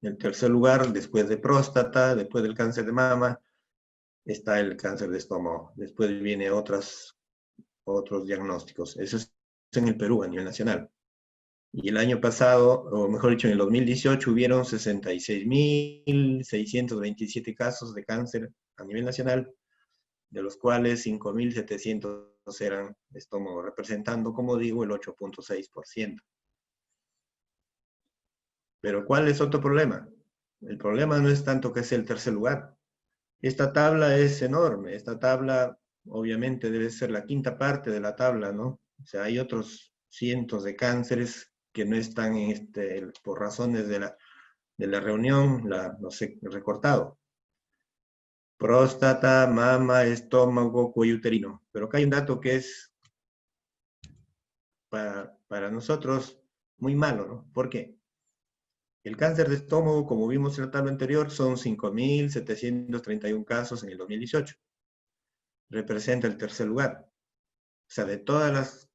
En el tercer lugar, después de próstata, después del cáncer de mama, está el cáncer de estómago. Después viene otros diagnósticos. Eso es en el Perú a nivel nacional. Y el año pasado, o mejor dicho, en el 2018, hubieron 66.627 casos de cáncer a nivel nacional, de los cuales 5.700 eran de estómago, representando, como digo, el 8.6%. Pero ¿cuál es otro problema? El problema no es tanto que sea el tercer lugar. Esta tabla es enorme. Esta tabla, obviamente, debe ser la quinta parte de la tabla, ¿no? O sea, hay otros cientos de cánceres que no están por razones de la reunión, los he recortado. Próstata, mama, estómago, cuello uterino. Pero acá hay un dato que es para nosotros muy malo, ¿no? ¿Por qué? El cáncer de estómago, como vimos en la tabla anterior, son 5.731 casos en el 2018. Representa el tercer lugar. O sea, de todas las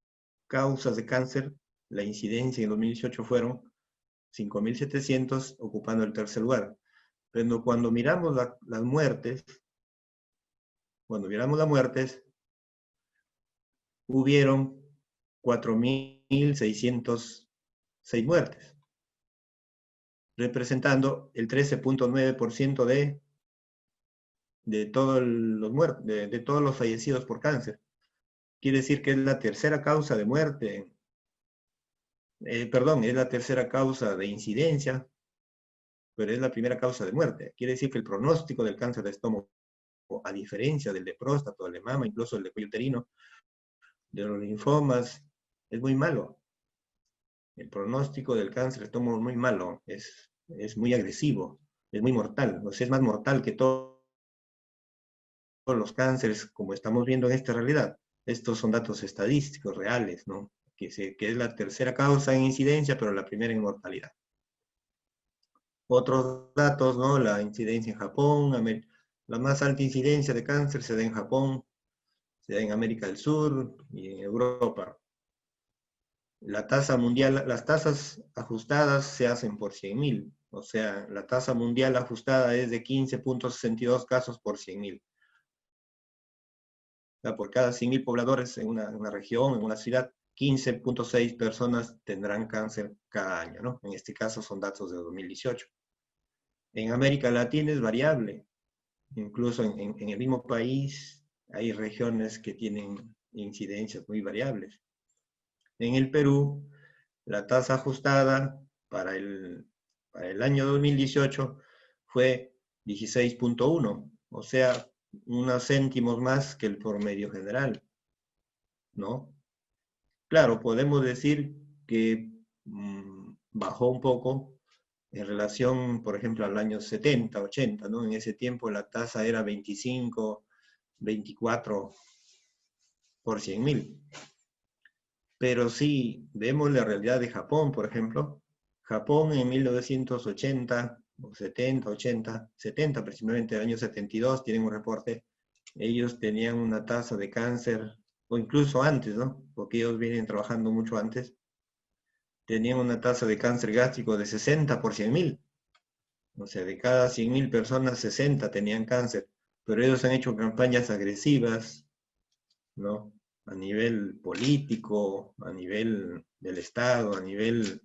causas de cáncer, la incidencia en 2018 fueron 5.700, ocupando el tercer lugar. Pero cuando miramos las muertes, hubieron 4.606 muertes, representando el 13.9% de todos los fallecidos por cáncer. Quiere decir que es la tercera causa de muerte, es la tercera causa de incidencia, pero es la primera causa de muerte. Quiere decir que el pronóstico del cáncer de estómago, a diferencia del de próstata, del de mama, incluso el de cuello uterino, de los linfomas, es muy malo. El pronóstico del cáncer de estómago es muy malo, es muy agresivo, es muy mortal. O sea, es más mortal que todos los cánceres, como estamos viendo en esta realidad. Estos son datos estadísticos reales, ¿no? Que es la tercera causa en incidencia, pero la primera en mortalidad. Otros datos, ¿no? La incidencia en Japón, la más alta incidencia de cáncer se da en Japón, se da en América del Sur y en Europa. La tasa mundial, las tasas ajustadas se hacen por 100.000, o sea, la tasa mundial ajustada es de 15.62 casos por 100.000. O sea, por cada 100.000 pobladores en una región, en una ciudad, 15.6 personas tendrán cáncer cada año, ¿no? En este caso son datos de 2018. En América Latina es variable. Incluso en el mismo país hay regiones que tienen incidencias muy variables. En el Perú, la tasa ajustada para el año 2018 fue 16.1, o sea, unos céntimos más que el promedio general, ¿no? Claro, podemos decir que bajó un poco en relación, por ejemplo, al año 70, 80, ¿no? En ese tiempo la tasa era 25, 24 por 100.000. Pero si vemos la realidad de Japón, por ejemplo, Japón en 1980, o 70, 80, 70, aproximadamente el año 72, tienen un reporte, ellos tenían una tasa de cáncer, o incluso antes, ¿no? Porque ellos vienen trabajando mucho antes, tenían una tasa de cáncer gástrico de 60 por 100.000. O sea, de cada 100.000 personas, 60 tenían cáncer. Pero ellos han hecho campañas agresivas, ¿no? A nivel político, a nivel del Estado, a nivel,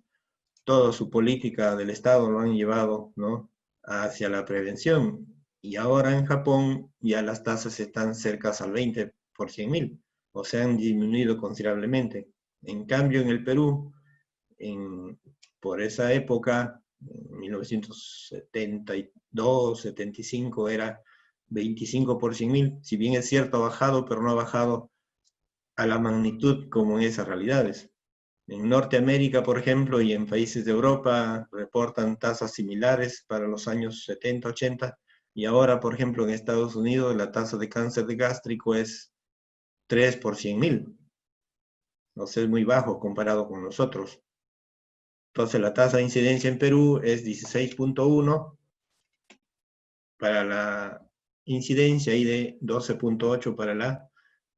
toda su política del Estado lo han llevado, ¿no? Hacia la prevención. Y ahora en Japón ya las tasas están cerca al 20 por 100.000, o sea, han disminuido considerablemente. En cambio, en el Perú, por esa época, en 1972, 75, era 25 por 100.000. Si bien es cierto, ha bajado, pero no ha bajado a la magnitud como en esas realidades. En Norteamérica, por ejemplo, y en países de Europa, reportan tasas similares para los años 70, 80, y ahora, por ejemplo, en Estados Unidos, la tasa de cáncer de gástrico es 3 por 100.000. O sea, es muy bajo comparado con nosotros. Entonces, la tasa de incidencia en Perú es 16.1 para la incidencia y de 12.8 para la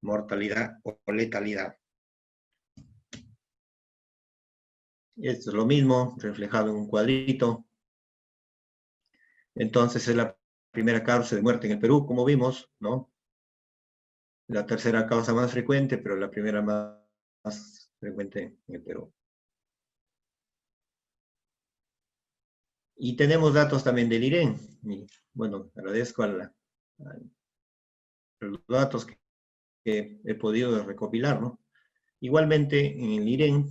mortalidad o letalidad. Esto es lo mismo, reflejado en un cuadrito. Entonces es la primera causa de muerte en el Perú, como vimos, ¿no? La tercera causa más frecuente, pero la primera más frecuente en el Perú. Y tenemos datos también del IREN. Y, bueno, agradezco a los datos que he podido recopilar, ¿no? Igualmente, en el IREN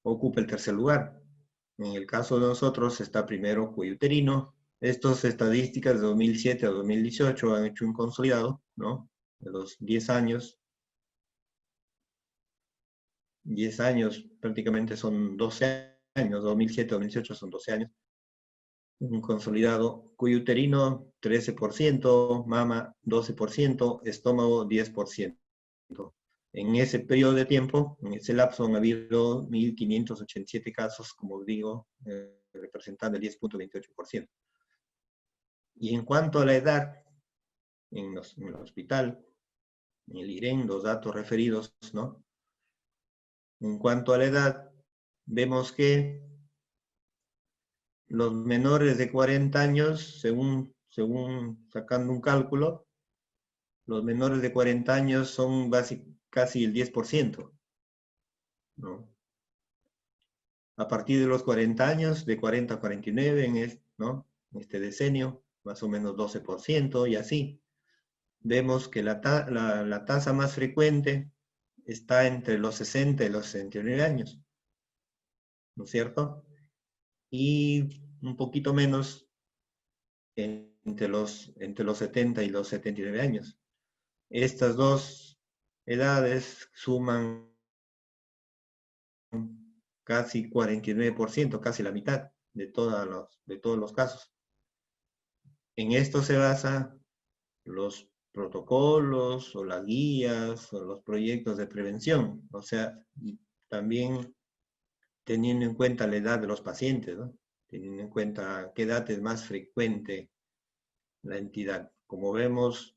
ocupa el tercer lugar. En el caso de nosotros está primero cuello uterino. Estas estadísticas de 2007 a 2018 han hecho un consolidado, ¿no? De los 10 años. 10 años prácticamente son 12 años, 2007 a 2018 son 12 años. Un consolidado cuello uterino 13%, mama 12%, estómago 10%. En ese periodo de tiempo, en ese lapso, han habido 1.587 casos, como digo, representando el 10.28%. Y en cuanto a la edad, en el hospital, en el IREN, los datos referidos, ¿no? En cuanto a la edad, vemos que los menores de 40 años, según sacando un cálculo, los menores de 40 años son casi el 10%, ¿no? A partir de los 40 años, de 40 a 49, ¿no? En este decenio, más o menos 12%, y así. Vemos que la tasa más frecuente está entre los 60 y los 69 años, ¿no es cierto? Y un poquito menos entre los 70 y los 79 años. Estas dos edades suman casi 49%, casi la mitad de todos los casos. En esto se basan los protocolos o las guías o los proyectos de prevención, o sea, también teniendo en cuenta la edad de los pacientes, ¿no? Teniendo en cuenta qué edad es más frecuente la entidad. Como vemos,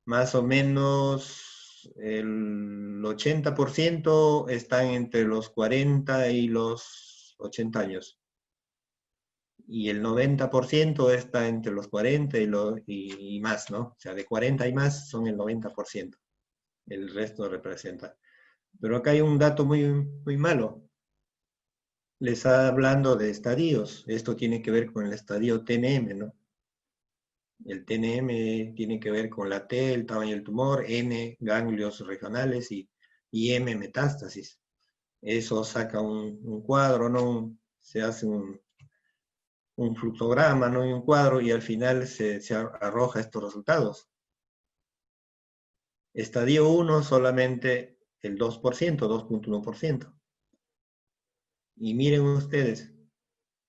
más o menos el 80% están entre los 40 y los 80 años. Y el 90% está entre los 40 y más, ¿no? O sea, de 40 y más son el 90%. El resto representa. Pero acá hay un dato muy malo. Les está hablando de estadios. Esto tiene que ver con el estadio TNM, ¿no? El TNM tiene que ver con la T, el tamaño del tumor, N, ganglios regionales y M, metástasis. Eso saca un cuadro, ¿no? Se hace un fluxograma, ¿no? Y un cuadro, y al final se arroja estos resultados. Estadio 1 solamente el 2%, 2.1%. Y miren ustedes,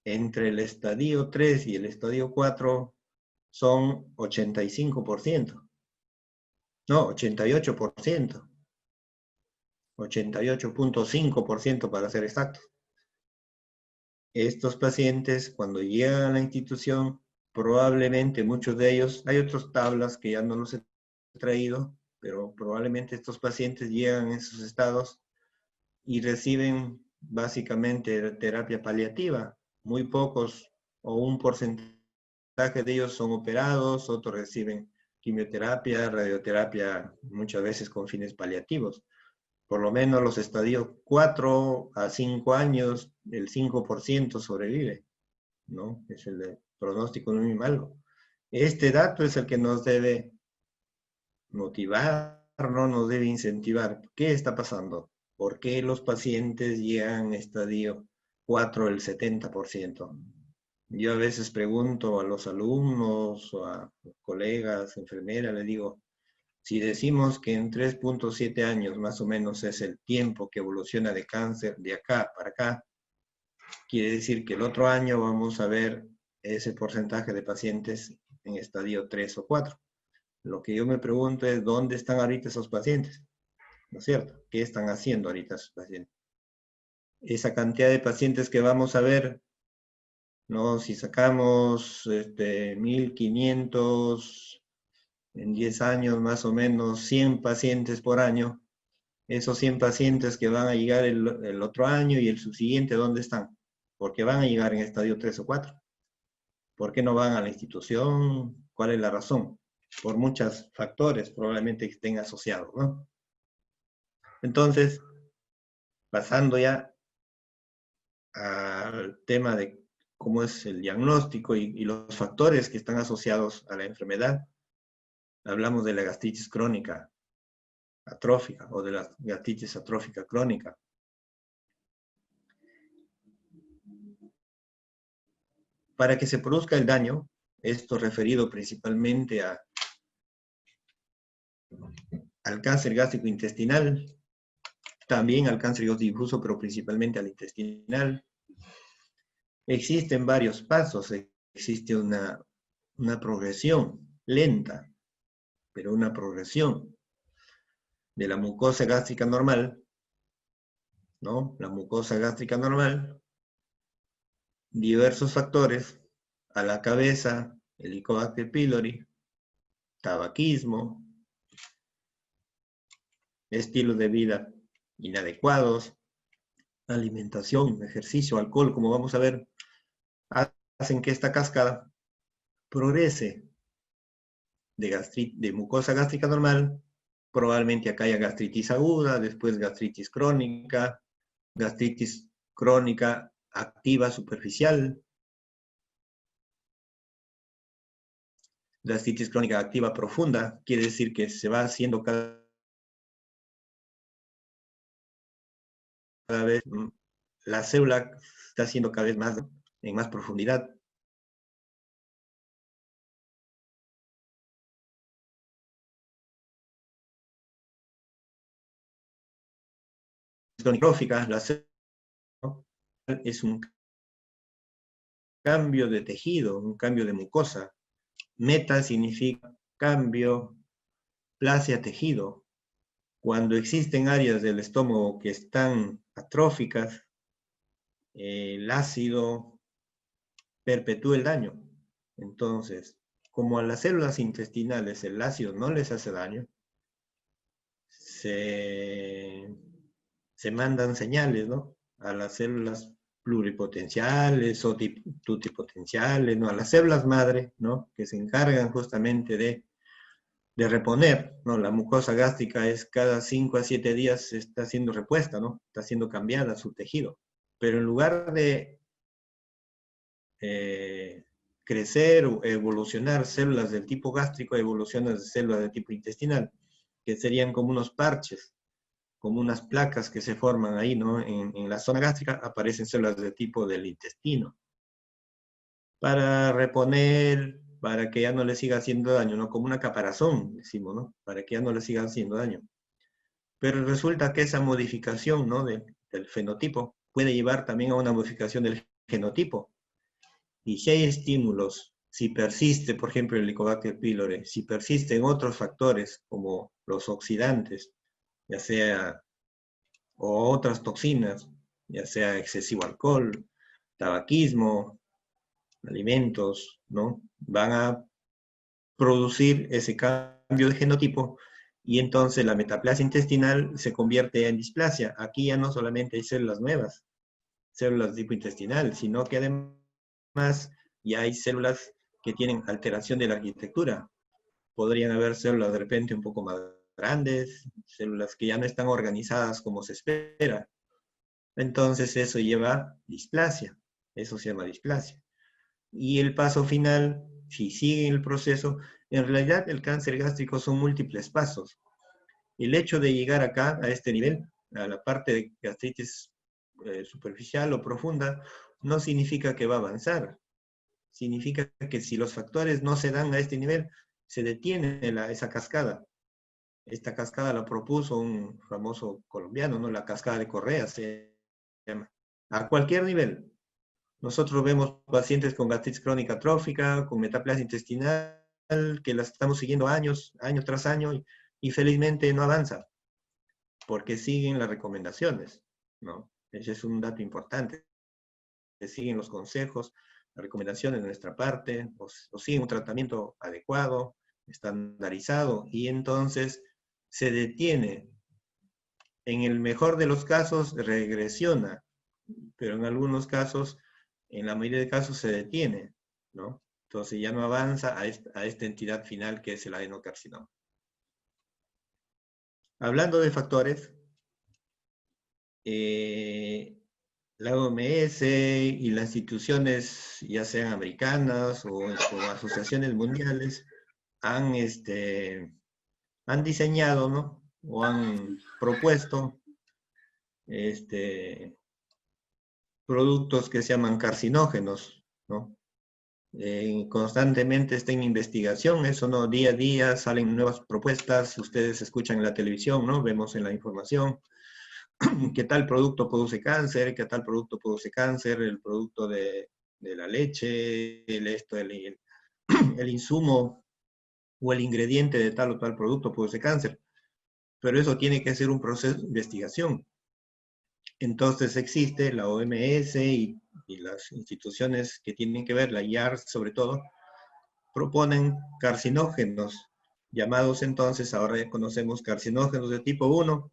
entre el estadio 3 y el estadio 4 son 85%. No, 88%. 88.5% para ser exactos. Estos pacientes, cuando llegan a la institución, probablemente muchos de ellos, hay otras tablas que ya no los he traído, pero probablemente estos pacientes llegan en esos estados y reciben básicamente terapia paliativa. Muy pocos o un porcentaje de ellos son operados, otros reciben quimioterapia, radioterapia, muchas veces con fines paliativos. Por lo menos los estadios 4 a 5 años, el 5% sobrevive, ¿no? Es el pronóstico muy malo. Este dato es el que nos debe motivar, no nos debe incentivar. ¿Qué está pasando? ¿Por qué los pacientes llegan a estadio 4 el 70%? Yo a veces pregunto a los alumnos o a colegas, enfermeras, les digo, si decimos que en 3.7 años más o menos es el tiempo que evoluciona de cáncer de acá para acá, quiere decir que el otro año vamos a ver ese porcentaje de pacientes en estadio 3 o 4. Lo que yo me pregunto es, ¿dónde están ahorita esos pacientes? ¿No es cierto? ¿Qué están haciendo ahorita esos pacientes? Esa cantidad de pacientes que vamos a ver, ¿no? Si sacamos 1.500 en 10 años, más o menos 100 pacientes por año, esos 100 pacientes que van a llegar el otro año y el subsiguiente, ¿dónde están? Porque van a llegar en estadio 3 o 4. ¿Por qué no van a la institución? ¿Cuál es la razón? Por muchos factores probablemente que estén asociados, ¿no? Entonces, pasando ya al tema de cómo es el diagnóstico y los factores que están asociados a la enfermedad, hablamos de la gastritis crónica atrófica o de la gastritis atrófica crónica. Para que se produzca el daño, esto referido principalmente al cáncer gástrico intestinal, también al cáncer difuso, pero principalmente al intestinal. Existen varios pasos, existe una progresión lenta, pero una progresión de la mucosa gástrica normal, ¿no? La mucosa gástrica normal, diversos factores, a la cabeza, Helicobacter pylori, tabaquismo, estilos de vida inadecuados, alimentación, ejercicio, alcohol, como vamos a ver, hacen que esta cascada progrese de mucosa gástrica normal, probablemente acá haya gastritis aguda, después gastritis crónica activa superficial, gastritis crónica activa profunda, quiere decir que se va haciendo cada vez, la célula está haciendo cada vez más en más profundidad. Crónica, la célula es un cambio de tejido, un cambio de mucosa. Meta significa cambio, plasia tejido. Cuando existen áreas del estómago que están atróficas, el ácido perpetúa el daño. Entonces, como a las células intestinales el ácido no les hace daño, se mandan señales, ¿no? A las células pluripotenciales o tutipotenciales, ¿no? A las células madre, ¿no? Que se encargan justamente de reponer, ¿no? La mucosa gástrica es cada 5 a 7 días está siendo repuesta, ¿no? Está siendo cambiada su tejido. Pero en lugar de crecer o evolucionar células del tipo gástrico, evolucionan células de tipo intestinal, que serían como unos parches, como unas placas que se forman ahí, ¿no? En la zona gástrica aparecen células de tipo del intestino. Para reponer, para que ya no le siga haciendo daño, ¿no? Como una caparazón, decimos, ¿no? Para que ya no le siga haciendo daño. Pero resulta que esa modificación, ¿no? del fenotipo puede llevar también a una modificación del genotipo. Y si hay estímulos, si persiste, por ejemplo, el Helicobacter pylori, si persisten otros factores como los oxidantes, ya sea, o otras toxinas, ya sea excesivo alcohol, tabaquismo, alimentos, ¿no? Van a producir ese cambio de genotipo y entonces la metaplasia intestinal se convierte en displasia. Aquí ya no solamente hay células nuevas, células de tipo intestinal, sino que además ya hay células que tienen alteración de la arquitectura. Podrían haber células de repente un poco más grandes, células que ya no están organizadas como se espera. Entonces eso lleva displasia, eso se llama displasia. Y el paso final, si sigue el proceso, en realidad el cáncer gástrico son múltiples pasos. El hecho de llegar acá, a este nivel, a la parte de gastritis superficial o profunda, no significa que va a avanzar. Significa que si los factores no se dan a este nivel, se detiene esa cascada. Esta cascada la propuso un famoso colombiano, ¿no? La cascada de Correa se llama. A cualquier nivel. Nosotros vemos pacientes con gastritis crónica atrófica, con metaplasia intestinal, que las estamos siguiendo año tras año, y felizmente no avanza, porque siguen las recomendaciones, ¿no? Ese es un dato importante. Siguen los consejos, las recomendaciones de nuestra parte, o siguen un tratamiento adecuado, estandarizado, y entonces se detiene. En el mejor de los casos regresiona, pero en algunos casos, en la mayoría de casos se detiene, ¿no? Entonces ya no avanza a esta entidad final que es el adenocarcinoma. Hablando de factores, la OMS y las instituciones, ya sean americanas o asociaciones mundiales, han diseñado, ¿no? O han propuesto productos que se llaman carcinógenos, ¿no? Constantemente está en investigación, eso no, día a día salen nuevas propuestas, ustedes escuchan en la televisión, ¿no? Vemos en la información que tal producto produce cáncer, que tal producto produce cáncer, el producto de la leche, el insumo o el ingrediente de tal o tal producto produce cáncer. Pero eso tiene que ser un proceso de investigación. Entonces existe la OMS y las instituciones que tienen que ver, la IARC sobre todo, proponen carcinógenos, llamados entonces, ahora conocemos carcinógenos de tipo 1,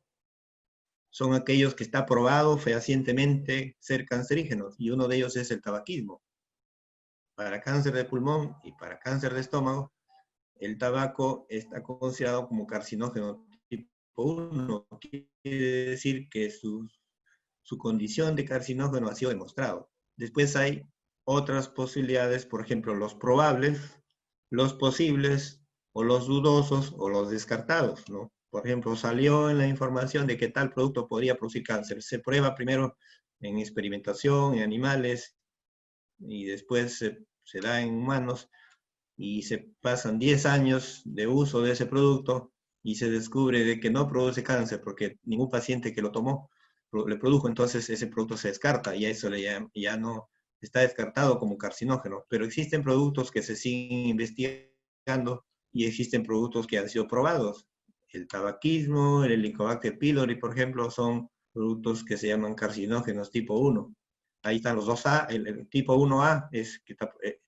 son aquellos que está probado fehacientemente ser cancerígenos, y uno de ellos es el tabaquismo. Para cáncer de pulmón y para cáncer de estómago, el tabaco está considerado como carcinógeno tipo 1, quiere decir que su condición de carcinógeno ha sido demostrado. Después hay otras posibilidades, por ejemplo, los probables, los posibles, o los dudosos, o los descartados, ¿no? Por ejemplo, salió en la información de que tal producto podría producir cáncer. Se prueba primero en experimentación, en animales, y después se da en humanos, y se pasan 10 años de uso de ese producto, y se descubre de que no produce cáncer, porque ningún paciente que lo tomó le produjo, entonces ese producto se descarta, y a eso ya no está descartado como carcinógeno. Pero existen productos que se siguen investigando, y existen productos que han sido probados. El tabaquismo, el Helicobacter pylori, por ejemplo, son productos que se llaman carcinógenos tipo 1. Ahí están los 2A, el tipo 1A es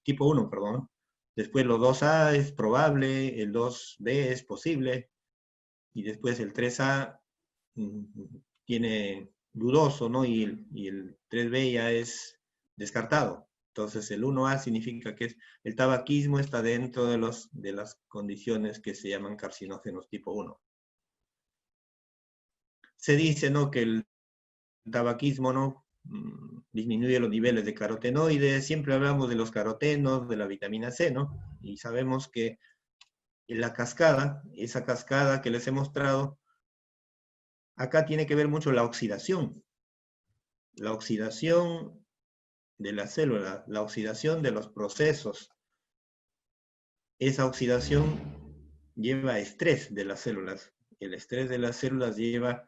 tipo 1, perdón. Después los 2A es probable, el 2B es posible, y después el 3A tiene dudoso, ¿no? Y el 3B ya es descartado. Entonces el 1A significa que el tabaquismo está dentro de las condiciones que se llaman carcinógenos tipo 1. Se dice, ¿no?, que el tabaquismo, ¿no?, disminuye los niveles de carotenoides. Siempre hablamos de los carotenos, de la vitamina C, ¿no? Y sabemos que la cascada, esa cascada que les he mostrado, acá tiene que ver mucho la oxidación. La oxidación de la célula, la oxidación de los procesos. Esa oxidación lleva a estrés de las células. El estrés de las células lleva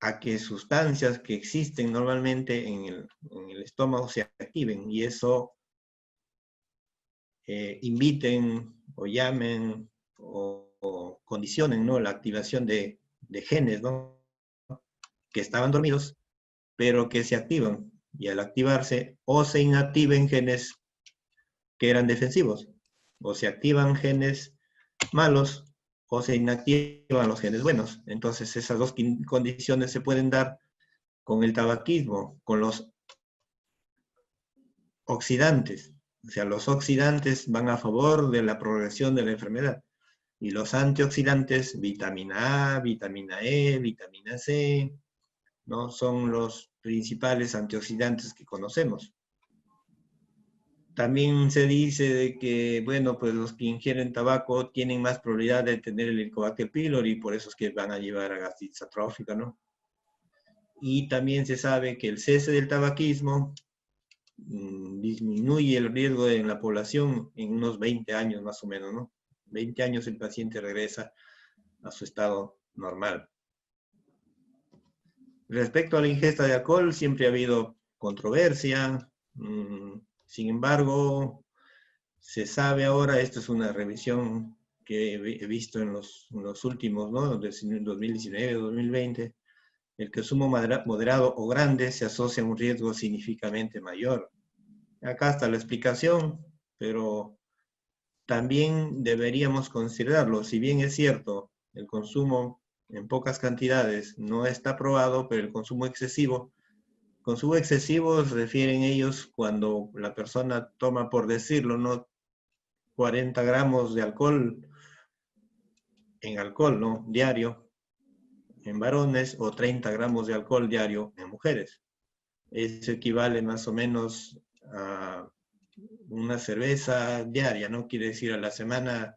a que sustancias que existen normalmente en el estómago se activen, y eso inviten o llamen o condicionen, ¿no?, la activación de genes, ¿no?, que estaban dormidos, pero que se activan, y al activarse o se inactiven genes que eran defensivos, o se activan genes malos, o se inactivan los genes buenos. Entonces esas dos condiciones se pueden dar con el tabaquismo, con los oxidantes. O sea, los oxidantes van a favor de la progresión de la enfermedad, y los antioxidantes, vitamina A, vitamina E, vitamina C, ¿no?, son los principales antioxidantes que conocemos. También se dice de que, bueno, pues los que ingieren tabaco tienen más probabilidad de tener el Helicobacter pylori, y por eso es que van a llevar a gastritis atrófica, ¿no? Y también se sabe que el cese del tabaquismo disminuye el riesgo en la población en unos 20 años más o menos, ¿no? 20 años el paciente regresa a su estado normal. Respecto a la ingesta de alcohol, siempre ha habido controversia. Sin embargo, se sabe ahora, esto es una revisión que he visto en los últimos, ¿no?, de 2019, 2020, el consumo moderado o grande se asocia a un riesgo significativamente mayor. Acá está la explicación, pero también deberíamos considerarlo. Si bien es cierto, el consumo en pocas cantidades no está probado, pero el consumo excesivo Consumo excesivo refieren ellos cuando la persona toma, por decirlo, ¿no? 40 gramos de alcohol en alcohol, ¿no? Diario en varones o 30 gramos de alcohol diario en mujeres. Eso equivale más o menos a una cerveza diaria, ¿no? Quiere decir a la semana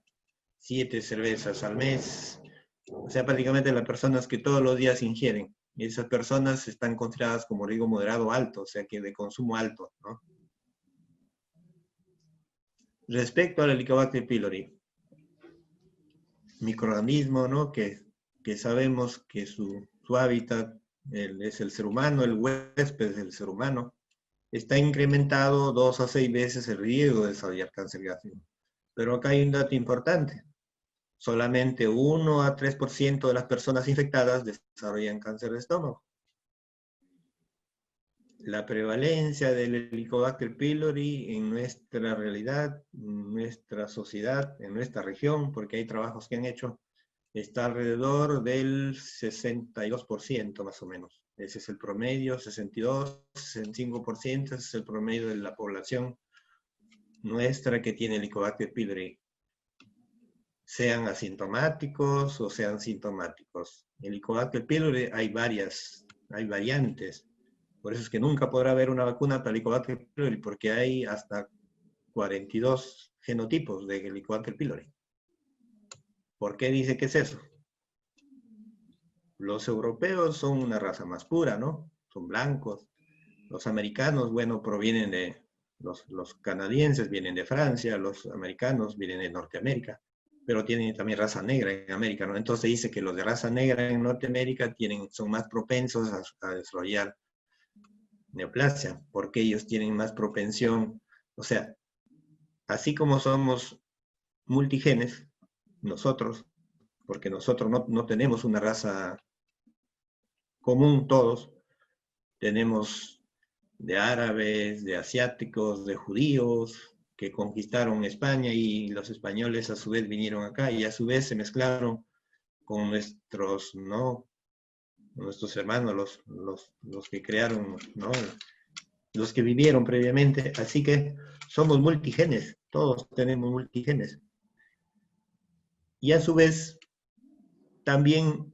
7 cervezas al mes. O sea, prácticamente las personas que todos los días ingieren. Y esas personas están consideradas como riesgo moderado alto, o sea que de consumo alto, ¿no? Respecto al Helicobacter pylori, microorganismo, ¿no? Que sabemos que su hábitat es el ser humano, el huésped es el ser humano, está incrementado 2 a 6 veces el riesgo de desarrollar cáncer gástrico. Pero acá hay un dato importante. Solamente 1 a 3% de las personas infectadas desarrollan cáncer de estómago. La prevalencia del Helicobacter pylori en nuestra realidad, en nuestra sociedad, en nuestra región, porque hay trabajos que han hecho, está alrededor del 62% más o menos. Ese es el promedio, 62, 65%, ese es el promedio de la población nuestra que tiene Helicobacter pylori, sean asintomáticos o sean sintomáticos. Helicobacter pylori hay variantes. Por eso es que nunca podrá haber una vacuna para Helicobacter pylori, porque hay hasta 42 genotipos de Helicobacter pylori. ¿Por qué dice que es eso? Los europeos son una raza más pura, ¿no? Son blancos. Los americanos, bueno, provienen de, los canadienses vienen de Francia, los americanos vienen de Norteamérica, pero tienen también raza negra en América, ¿no? Entonces dice que los de raza negra en Norteamérica son más propensos a desarrollar neoplasia, porque ellos tienen más propensión, o sea, así como somos multigenes, nosotros, porque nosotros no tenemos una raza común todos, tenemos de árabes, de asiáticos, de judíos, que conquistaron España y los españoles a su vez vinieron acá y a su vez se mezclaron con nuestros, ¿no? Nuestros hermanos, los que crearon, ¿no? Los que vivieron previamente, así que somos multigenes, todos tenemos multigenes. Y a su vez, también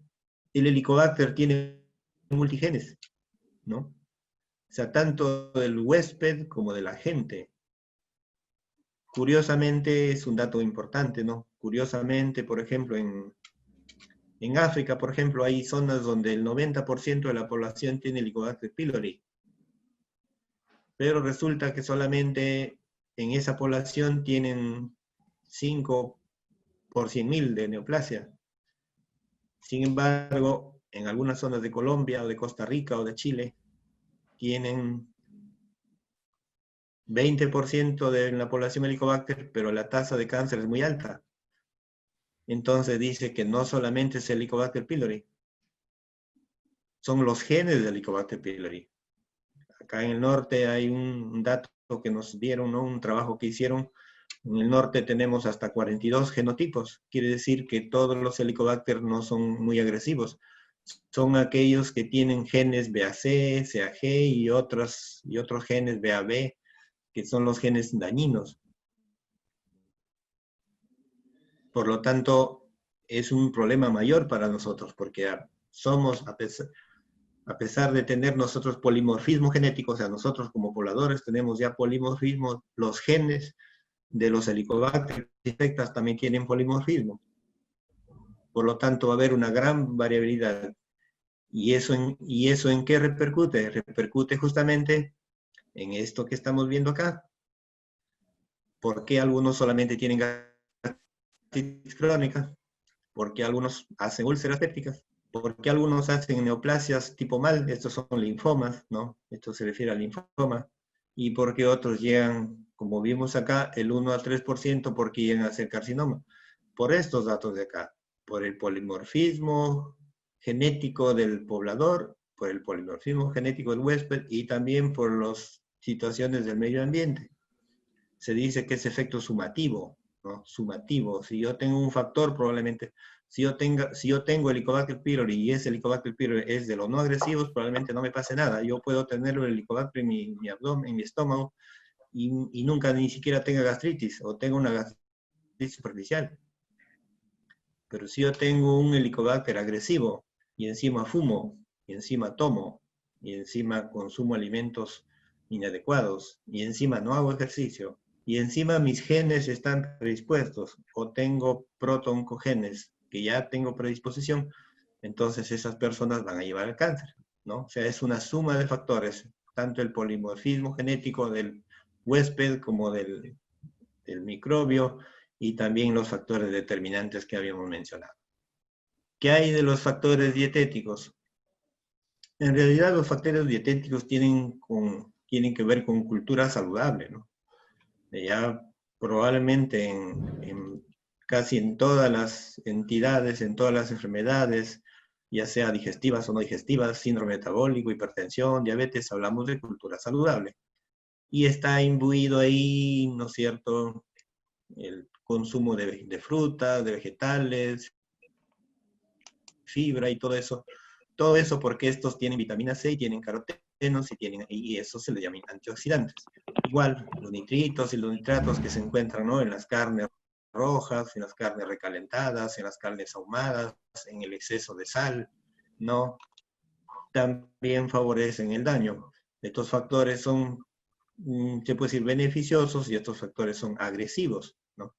el Helicobacter tiene multigenes, ¿no? O sea, tanto del huésped como de la gente. Curiosamente, es un dato importante, ¿no? Curiosamente, por ejemplo, en África, por ejemplo, hay zonas donde el 90% de la población tiene Helicobacter pylori. Pero resulta que solamente en esa población tienen 5 por 100.000 de neoplasia. Sin embargo, en algunas zonas de Colombia o de Costa Rica o de Chile, tienen 20% de la población Helicobacter, pero la tasa de cáncer es muy alta. Entonces dice que no solamente es el Helicobacter pylori, son los genes del Helicobacter pylori. Acá en el norte hay un dato que nos dieron, ¿no? Un trabajo que hicieron. En el norte tenemos hasta 42 genotipos. Quiere decir que todos los Helicobacter no son muy agresivos. Son aquellos que tienen genes BAC, CAG y otros genes BAB, que son los genes dañinos. Por lo tanto, es un problema mayor para nosotros, porque somos, a pesar de tener nosotros polimorfismo genético, o sea, nosotros como pobladores tenemos ya polimorfismo, los genes de los Helicobacter infectas también tienen polimorfismo. Por lo tanto, va a haber una gran variabilidad. ¿Y eso en qué repercute? Repercute justamente en esto que estamos viendo acá. ¿Por qué algunos solamente tienen gastritis crónica? ¿Por qué algunos hacen úlceras pépticas? ¿Por qué algunos hacen neoplasias tipo mal? Estos son linfomas, ¿no? Esto se refiere al linfoma. ¿Y por qué otros llegan, como vimos acá, el 1 a 3% porque llegan a ser carcinoma? Por estos datos de acá, por el polimorfismo genético del poblador, por el polimorfismo genético del huésped y también por las situaciones del medio ambiente. Se dice que es efecto sumativo, ¿no? Sumativo. Si yo tengo un factor, probablemente Si yo tengo Helicobacter pylori y ese Helicobacter pylori es de los no agresivos, probablemente no me pase nada. Yo puedo tener el Helicobacter en mi abdomen, en mi estómago, y nunca ni siquiera tenga gastritis, o tenga una gastritis superficial. Pero si yo tengo un Helicobacter agresivo, y encima fumo, y encima tomo, y encima consumo alimentos inadecuados, y encima no hago ejercicio, y encima mis genes están predispuestos, o tengo protooncogenes que ya tengo predisposición, entonces esas personas van a llevar el cáncer, ¿no? O sea, es una suma de factores, tanto el polimorfismo genético del huésped como del microbio, y también los factores determinantes que habíamos mencionado. ¿Qué hay de los factores dietéticos? En realidad los factores dietéticos tienen que ver con cultura saludable, ¿no? Ya probablemente casi en todas las entidades, en todas las enfermedades, ya sea digestivas o no digestivas, síndrome metabólico, hipertensión, diabetes, hablamos de cultura saludable. Y está imbuido ahí, ¿no es cierto?, el consumo de frutas, de vegetales, fibra y todo eso. Todo eso porque estos tienen vitamina C y tienen carotenos y eso se le llama antioxidantes. Igual, los nitritos y los nitratos que se encuentran, ¿no?, en las carnes rojas, en las carnes recalentadas, en las carnes ahumadas, en el exceso de sal, ¿no?, también favorecen el daño. Estos factores son, se puede decir, beneficiosos, y estos factores son agresivos, ¿no?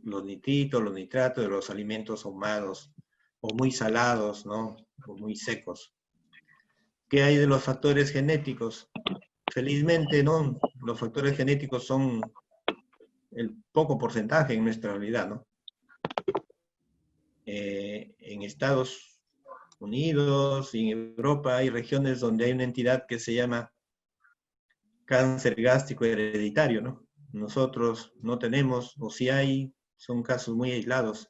Los nitritos, los nitratos de los alimentos ahumados, o muy salados, ¿no?, o muy secos. ¿Qué hay de los factores genéticos? Felizmente, ¿no?, los factores genéticos son el poco porcentaje en nuestra realidad, ¿no? En Estados Unidos y en Europa hay regiones donde hay una entidad que se llama cáncer gástrico hereditario, ¿no? Nosotros no tenemos, o si hay, son casos muy aislados.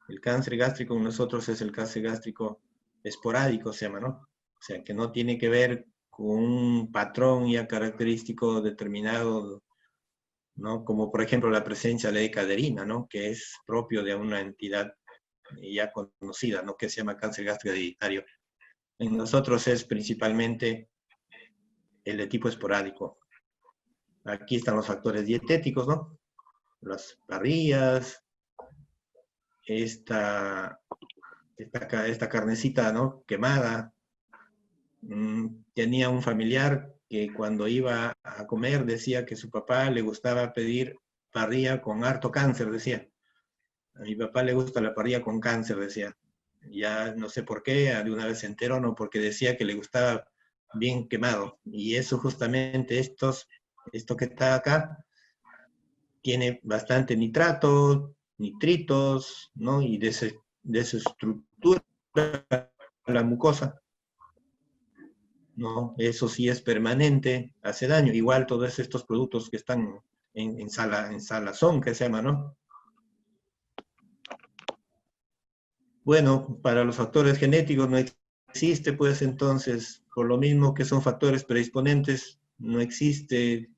El cáncer gástrico en nosotros es el cáncer gástrico esporádico, se llama, ¿no? O sea, que no tiene que ver con un patrón ya característico determinado, ¿no? Como por ejemplo la presencia de caderina, ¿no?, que es propio de una entidad ya conocida, ¿no?, que se llama cáncer gástrico hereditario. En nosotros es principalmente el de tipo esporádico. Aquí están los factores dietéticos, ¿no? Las parrillas, esta carnecita, ¿no?, quemada. Tenía un familiar que cuando iba a comer decía que su papá le gustaba pedir parrilla con harto cáncer, decía. A mi papá le gusta la parrilla con cáncer, decía. Ya no sé por qué, alguna vez se enteró, ¿no?, porque decía que le gustaba bien quemado. Y eso justamente, esto que está acá, tiene bastante nitrato, nitritos, ¿no?, y desestructura la mucosa, ¿no? Eso sí es permanente, hace daño. Igual todos estos productos que están en salazón, que se llama, ¿no? Bueno, para los factores genéticos no existe, pues entonces, por lo mismo que son factores predisponentes, no existe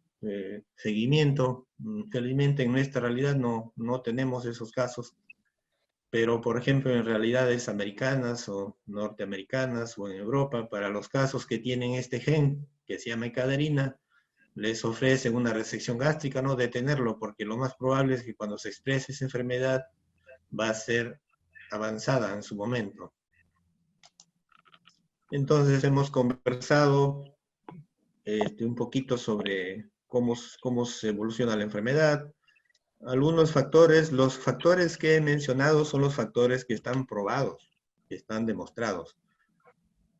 seguimiento. Felizmente en nuestra realidad no tenemos esos casos, pero por ejemplo en realidades americanas o norteamericanas o en Europa, para los casos que tienen este gen que se llama caderina, les ofrecen una resección gástrica, no detenerlo, porque lo más probable es que cuando se exprese esa enfermedad va a ser avanzada en su momento. Entonces hemos conversado un poquito sobre cómo se evoluciona la enfermedad. Algunos factores, los factores que he mencionado son los factores que están probados, que están demostrados.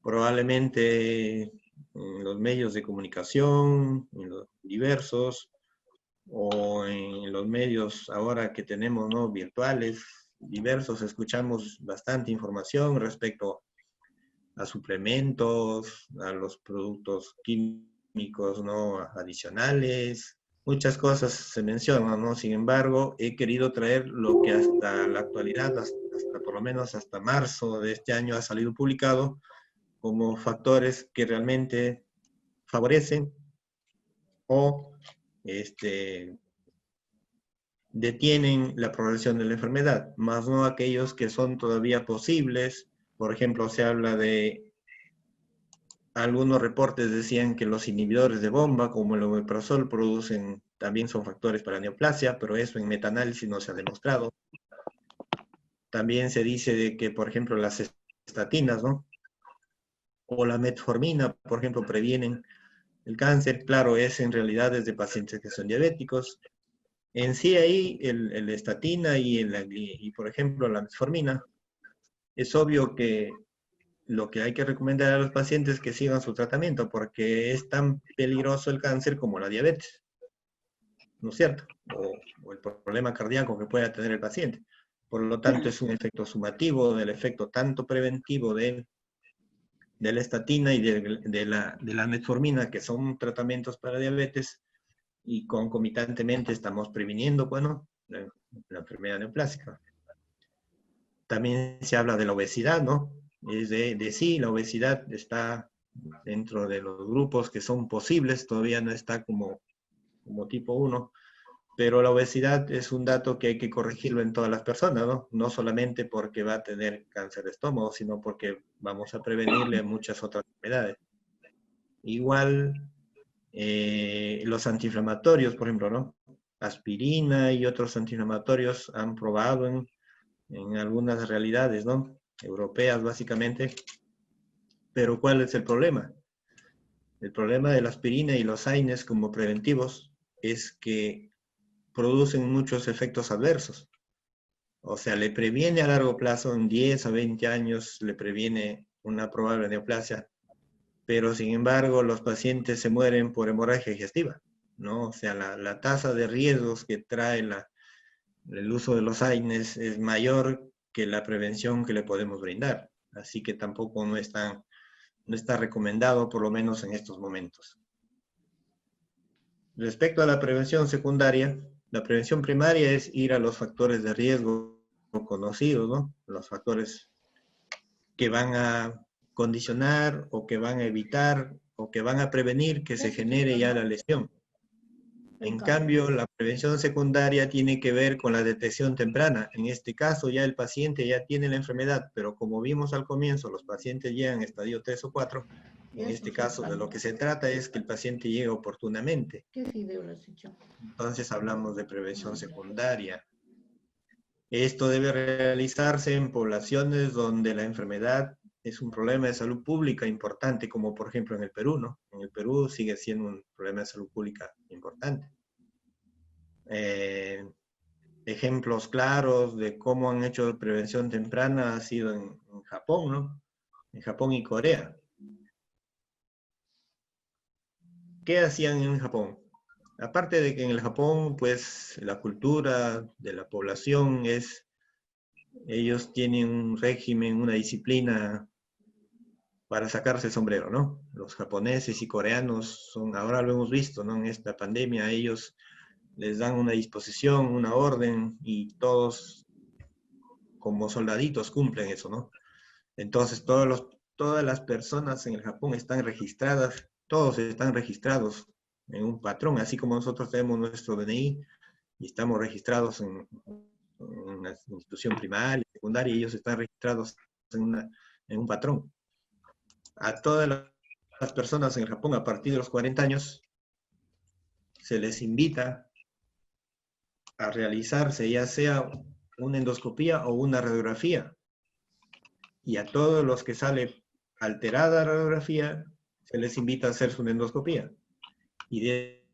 Probablemente en los medios de comunicación, en los diversos, o en los medios ahora que tenemos, ¿no?, virtuales, diversos, escuchamos bastante información respecto a suplementos, a los productos químicos, ¿no?, adicionales. Muchas cosas se mencionan, ¿no? Sin embargo, he querido traer lo que hasta la actualidad, hasta por lo menos hasta marzo de este año ha salido publicado como factores que realmente favorecen o detienen la progresión de la enfermedad, más no aquellos que son todavía posibles. Por ejemplo, se habla de, algunos reportes decían que los inhibidores de bomba, como el omeprazol, producen, también son factores para neoplasia, pero eso en metaanálisis no se ha demostrado. También se dice de que, por ejemplo, las estatinas, ¿no? O la metformina, por ejemplo, previenen el cáncer. Claro, es en realidad desde pacientes que son diabéticos. En sí ahí, el estatina y, por ejemplo, la metformina, es obvio que lo que hay que recomendar a los pacientes es que sigan su tratamiento, porque es tan peligroso el cáncer como la diabetes, ¿no es cierto? O el problema cardíaco que pueda tener el paciente. Por lo tanto, es un efecto sumativo del efecto tanto preventivo de la estatina y de la metformina, que son tratamientos para diabetes, y concomitantemente estamos previniendo, bueno, la enfermedad neoplásica. También se habla de la obesidad, ¿no? Es de sí, la obesidad está dentro de los grupos que son posibles, todavía no está como tipo 1, pero la obesidad es un dato que hay que corregirlo en todas las personas, ¿no? No solamente porque va a tener cáncer de estómago, sino porque vamos a prevenirle muchas otras enfermedades. Igual, los antiinflamatorios, por ejemplo, ¿no? Aspirina y otros antiinflamatorios han probado en algunas realidades, ¿no? Europeas, básicamente. Pero ¿cuál es el problema? El problema de la aspirina y los AINES como preventivos es que producen muchos efectos adversos. O sea, le previene a largo plazo, en 10 a 20 años, le previene una probable neoplasia, pero sin embargo los pacientes se mueren por hemorragia digestiva, ¿no? O sea, la tasa de riesgos que trae el uso de los AINES es mayor que la prevención que le podemos brindar. Así que tampoco no está recomendado, por lo menos en estos momentos. Respecto a la prevención secundaria, la prevención primaria es ir a los factores de riesgo conocidos, ¿no? Los factores que van a condicionar o que van a evitar o que van a prevenir que se genere ya la lesión. En cambio, la prevención secundaria tiene que ver con la detección temprana. En este caso, ya el paciente ya tiene la enfermedad, pero como vimos al comienzo, los pacientes llegan a estadio 3 o 4. En este caso, de lo que se trata es que el paciente llegue oportunamente. Entonces hablamos de prevención secundaria. Esto debe realizarse en poblaciones donde la enfermedad es un problema de salud pública importante, como por ejemplo en el Perú, ¿no? En el Perú sigue siendo un problema de salud pública importante. Ejemplos claros de cómo han hecho prevención temprana ha sido en Japón, ¿no? En Japón y Corea. ¿Qué hacían en Japón? Aparte de que en el Japón, pues, la cultura de la población es, ellos tienen un régimen, una disciplina para sacarse el sombrero, ¿no? Los japoneses y coreanos son, ahora lo hemos visto, ¿no? En esta pandemia, ellos les dan una disposición, una orden, y todos, como soldaditos, cumplen eso, ¿no? Entonces, todas las personas en el Japón están registradas, todos están registrados en un patrón, así como nosotros tenemos nuestro DNI y estamos registrados en una institución primaria, secundaria, y ellos están registrados en un patrón. A todas las personas en el Japón a partir de los 40 años se les invita a realizarse ya sea una endoscopía o una radiografía. Y a todos los que sale alterada la radiografía, se les invita a hacer su endoscopía. Y de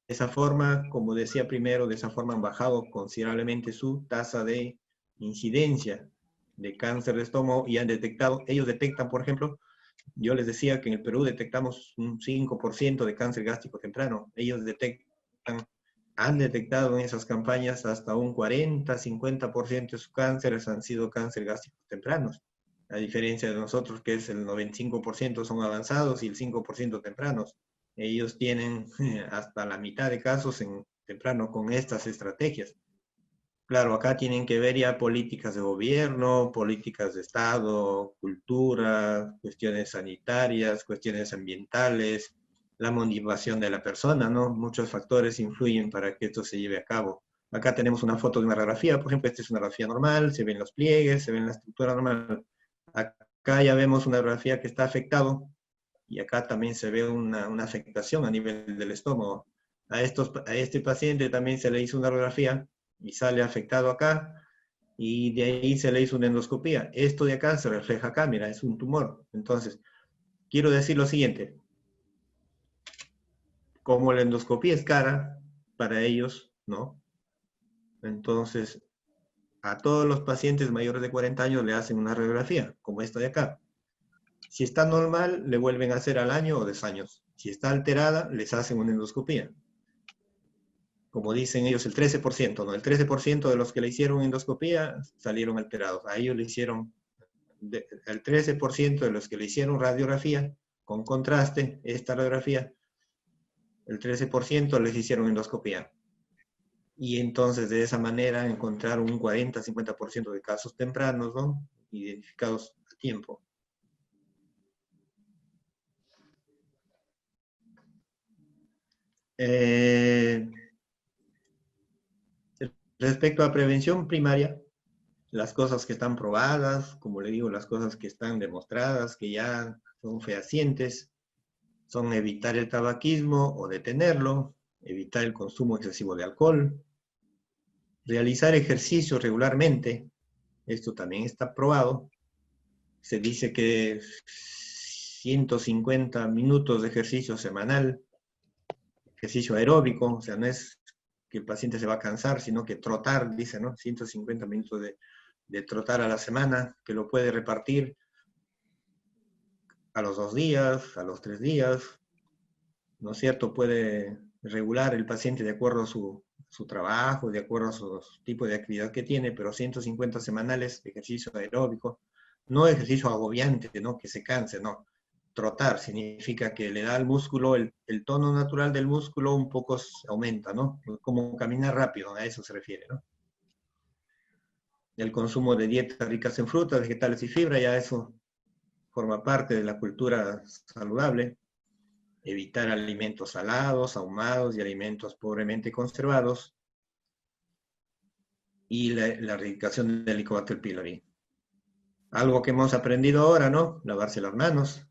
esa forma, como decía primero, de esa forma han bajado considerablemente su tasa de incidencia de cáncer de estómago y han detectado, ellos detectan, por ejemplo, yo les decía que en el Perú detectamos un 5% de cáncer gástrico temprano. Ellos han detectado en esas campañas hasta un 40-50% de sus cánceres han sido cáncer gástrico tempranos. A diferencia de nosotros, que es el 95% son avanzados y el 5% tempranos. Ellos tienen hasta la mitad de casos en temprano con estas estrategias. Claro, acá tienen que ver ya políticas de gobierno, políticas de Estado, cultura, cuestiones sanitarias, cuestiones ambientales, la motivación de la persona, ¿no? Muchos factores influyen para que esto se lleve a cabo. Acá tenemos una foto de una radiografía, por ejemplo, esta es una radiografía normal, se ven los pliegues, se ven la estructura normal. Acá ya vemos una radiografía que está afectado, y acá también se ve una afectación a nivel del estómago. A este paciente también se le hizo una radiografía y sale afectado acá, y de ahí se le hizo una endoscopía. Esto de acá se refleja acá, mira, es un tumor. Entonces, quiero decir lo siguiente. Como la endoscopía es cara para ellos, ¿no? Entonces, a todos los pacientes mayores de 40 años le hacen una radiografía, como esta de acá. Si está normal, le vuelven a hacer al año o 2 años. Si está alterada, les hacen una endoscopía. Como dicen ellos, el 13%, ¿no? El 13% de los que le hicieron endoscopía salieron alterados. A ellos le hicieron, el 13% de los que le hicieron radiografía con contraste, esta radiografía, el 13% les hicieron endoscopía. Y entonces de esa manera encontraron un 40-50% de casos tempranos, ¿no? Identificados a tiempo. Respecto a prevención primaria, las cosas que están probadas, como le digo, las cosas que están demostradas, que ya son fehacientes, son evitar el tabaquismo o detenerlo, evitar el consumo excesivo de alcohol, realizar ejercicio regularmente, esto también está probado. Se dice que 150 minutos de ejercicio semanal, ejercicio aeróbico, o sea, no es que el paciente se va a cansar, sino que trotar, dice, ¿no? 150 minutos de trotar a la semana, que lo puede repartir a los 2 días, a los 3 días, ¿no es cierto? Puede regular el paciente de acuerdo a su trabajo, de acuerdo a su tipo de actividad que tiene, pero 150 semanales de ejercicio aeróbico, no ejercicio agobiante, ¿no? Que se canse, no. Trotar significa que le da al músculo, el tono natural del músculo un poco aumenta, ¿no? Como caminar rápido, a eso se refiere, ¿no? El consumo de dietas ricas en frutas, vegetales y fibra, ya eso forma parte de la cultura saludable. Evitar alimentos salados, ahumados y alimentos pobremente conservados. Y la erradicación del Helicobacter pylori. Algo que hemos aprendido ahora, ¿no? Lavarse las manos,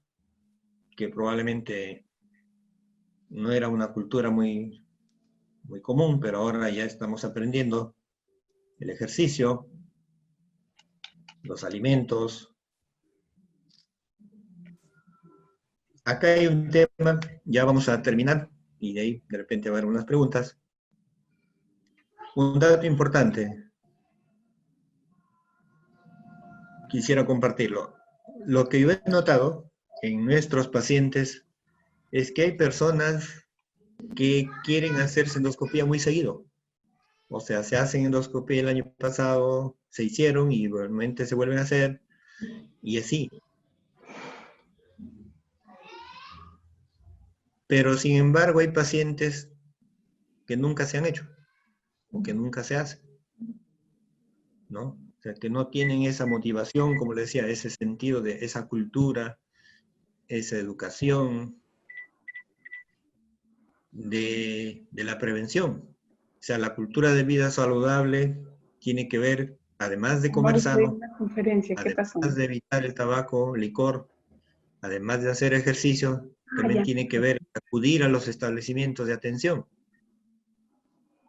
que probablemente no era una cultura muy común, pero ahora ya estamos aprendiendo el ejercicio, los alimentos. Acá hay un tema, ya vamos a terminar, y de ahí de repente va a haber unas preguntas. Un dato importante, quisiera compartirlo. Lo que yo he notado en nuestros pacientes es que hay personas que quieren hacerse endoscopía muy seguido. O sea, se hacen endoscopía el año pasado, se hicieron y igualmente se vuelven a hacer, y así. Pero sin embargo hay pacientes que nunca se han hecho, o que nunca se hacen, ¿no? O sea, que no tienen esa motivación, como le decía, ese sentido de esa cultura, esa educación de la prevención. O sea, la cultura de vida saludable tiene que ver, además de comer Amor, estoy en sano, una conferencia, ¿qué pasó? además de evitar el tabaco, licor, además de hacer ejercicio, Ah, también ya. tiene que ver acudir a los establecimientos de atención,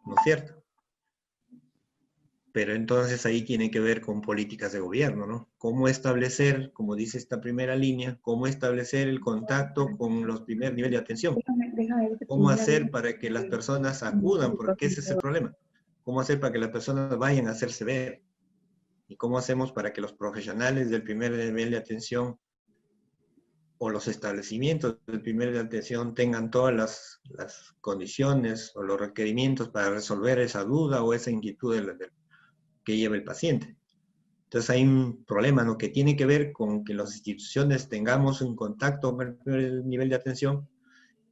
¿no es cierto? Pero entonces ahí tiene que ver con políticas de gobierno, ¿no? Cómo establecer, como dice esta primera línea, cómo establecer el contacto con los primer nivel de atención. Déjame ver que Cómo termine la hacer vida. para que las personas acudan, porque ese es el problema. Cómo hacer para que las personas vayan a hacerse ver. Y cómo hacemos para que los profesionales del primer nivel de atención o los establecimientos del primer nivel de atención tengan todas las condiciones o los requerimientos para resolver esa duda o esa inquietud que lleva el paciente. Entonces hay un problema, ¿no? Que tiene que ver con que las instituciones tengamos un contacto con el primer nivel de atención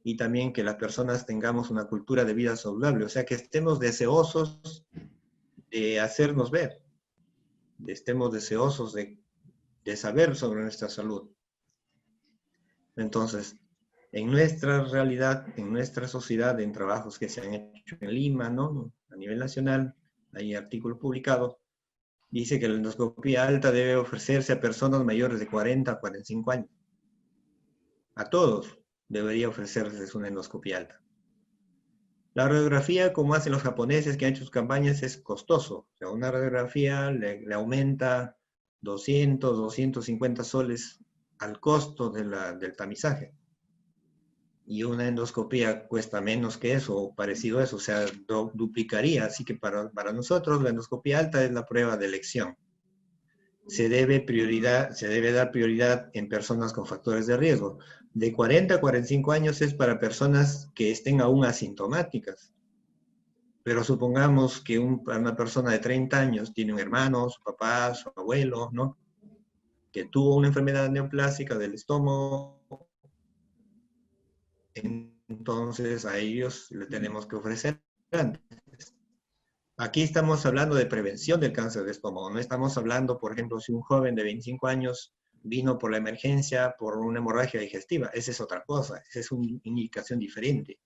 y también que las personas tengamos una cultura de vida saludable, o sea, que estemos deseosos de hacernos ver, estemos deseosos de saber sobre nuestra salud. Entonces, en nuestra realidad, en nuestra sociedad, en trabajos que se han hecho en Lima, ¿no? a nivel nacional, hay artículos publicados, dice que la endoscopía alta debe ofrecerse a personas mayores de 40 a 45 años. A todos debería ofrecerles una endoscopía alta. La radiografía, como hacen los japoneses que han hecho sus campañas, es costoso. O sea, una radiografía le aumenta 200, 250 soles al costo del tamizaje. Y una endoscopía cuesta menos que eso, o parecido a eso, o sea, duplicaría. Así que para nosotros la endoscopía alta es la prueba de elección. Se debe dar prioridad en personas con factores de riesgo. De 40 a 45 años es para personas que estén aún asintomáticas. Pero supongamos que una persona de 30 años tiene un hermano, su papá, su abuelo, ¿no? Que tuvo una enfermedad neoplásica del estómago, entonces a ellos le tenemos que ofrecer antes. Aquí estamos hablando de prevención del cáncer de estómago, no estamos hablando, por ejemplo, si un joven de 25 años vino por la emergencia por una hemorragia digestiva, esa es otra cosa, esa es una indicación diferente.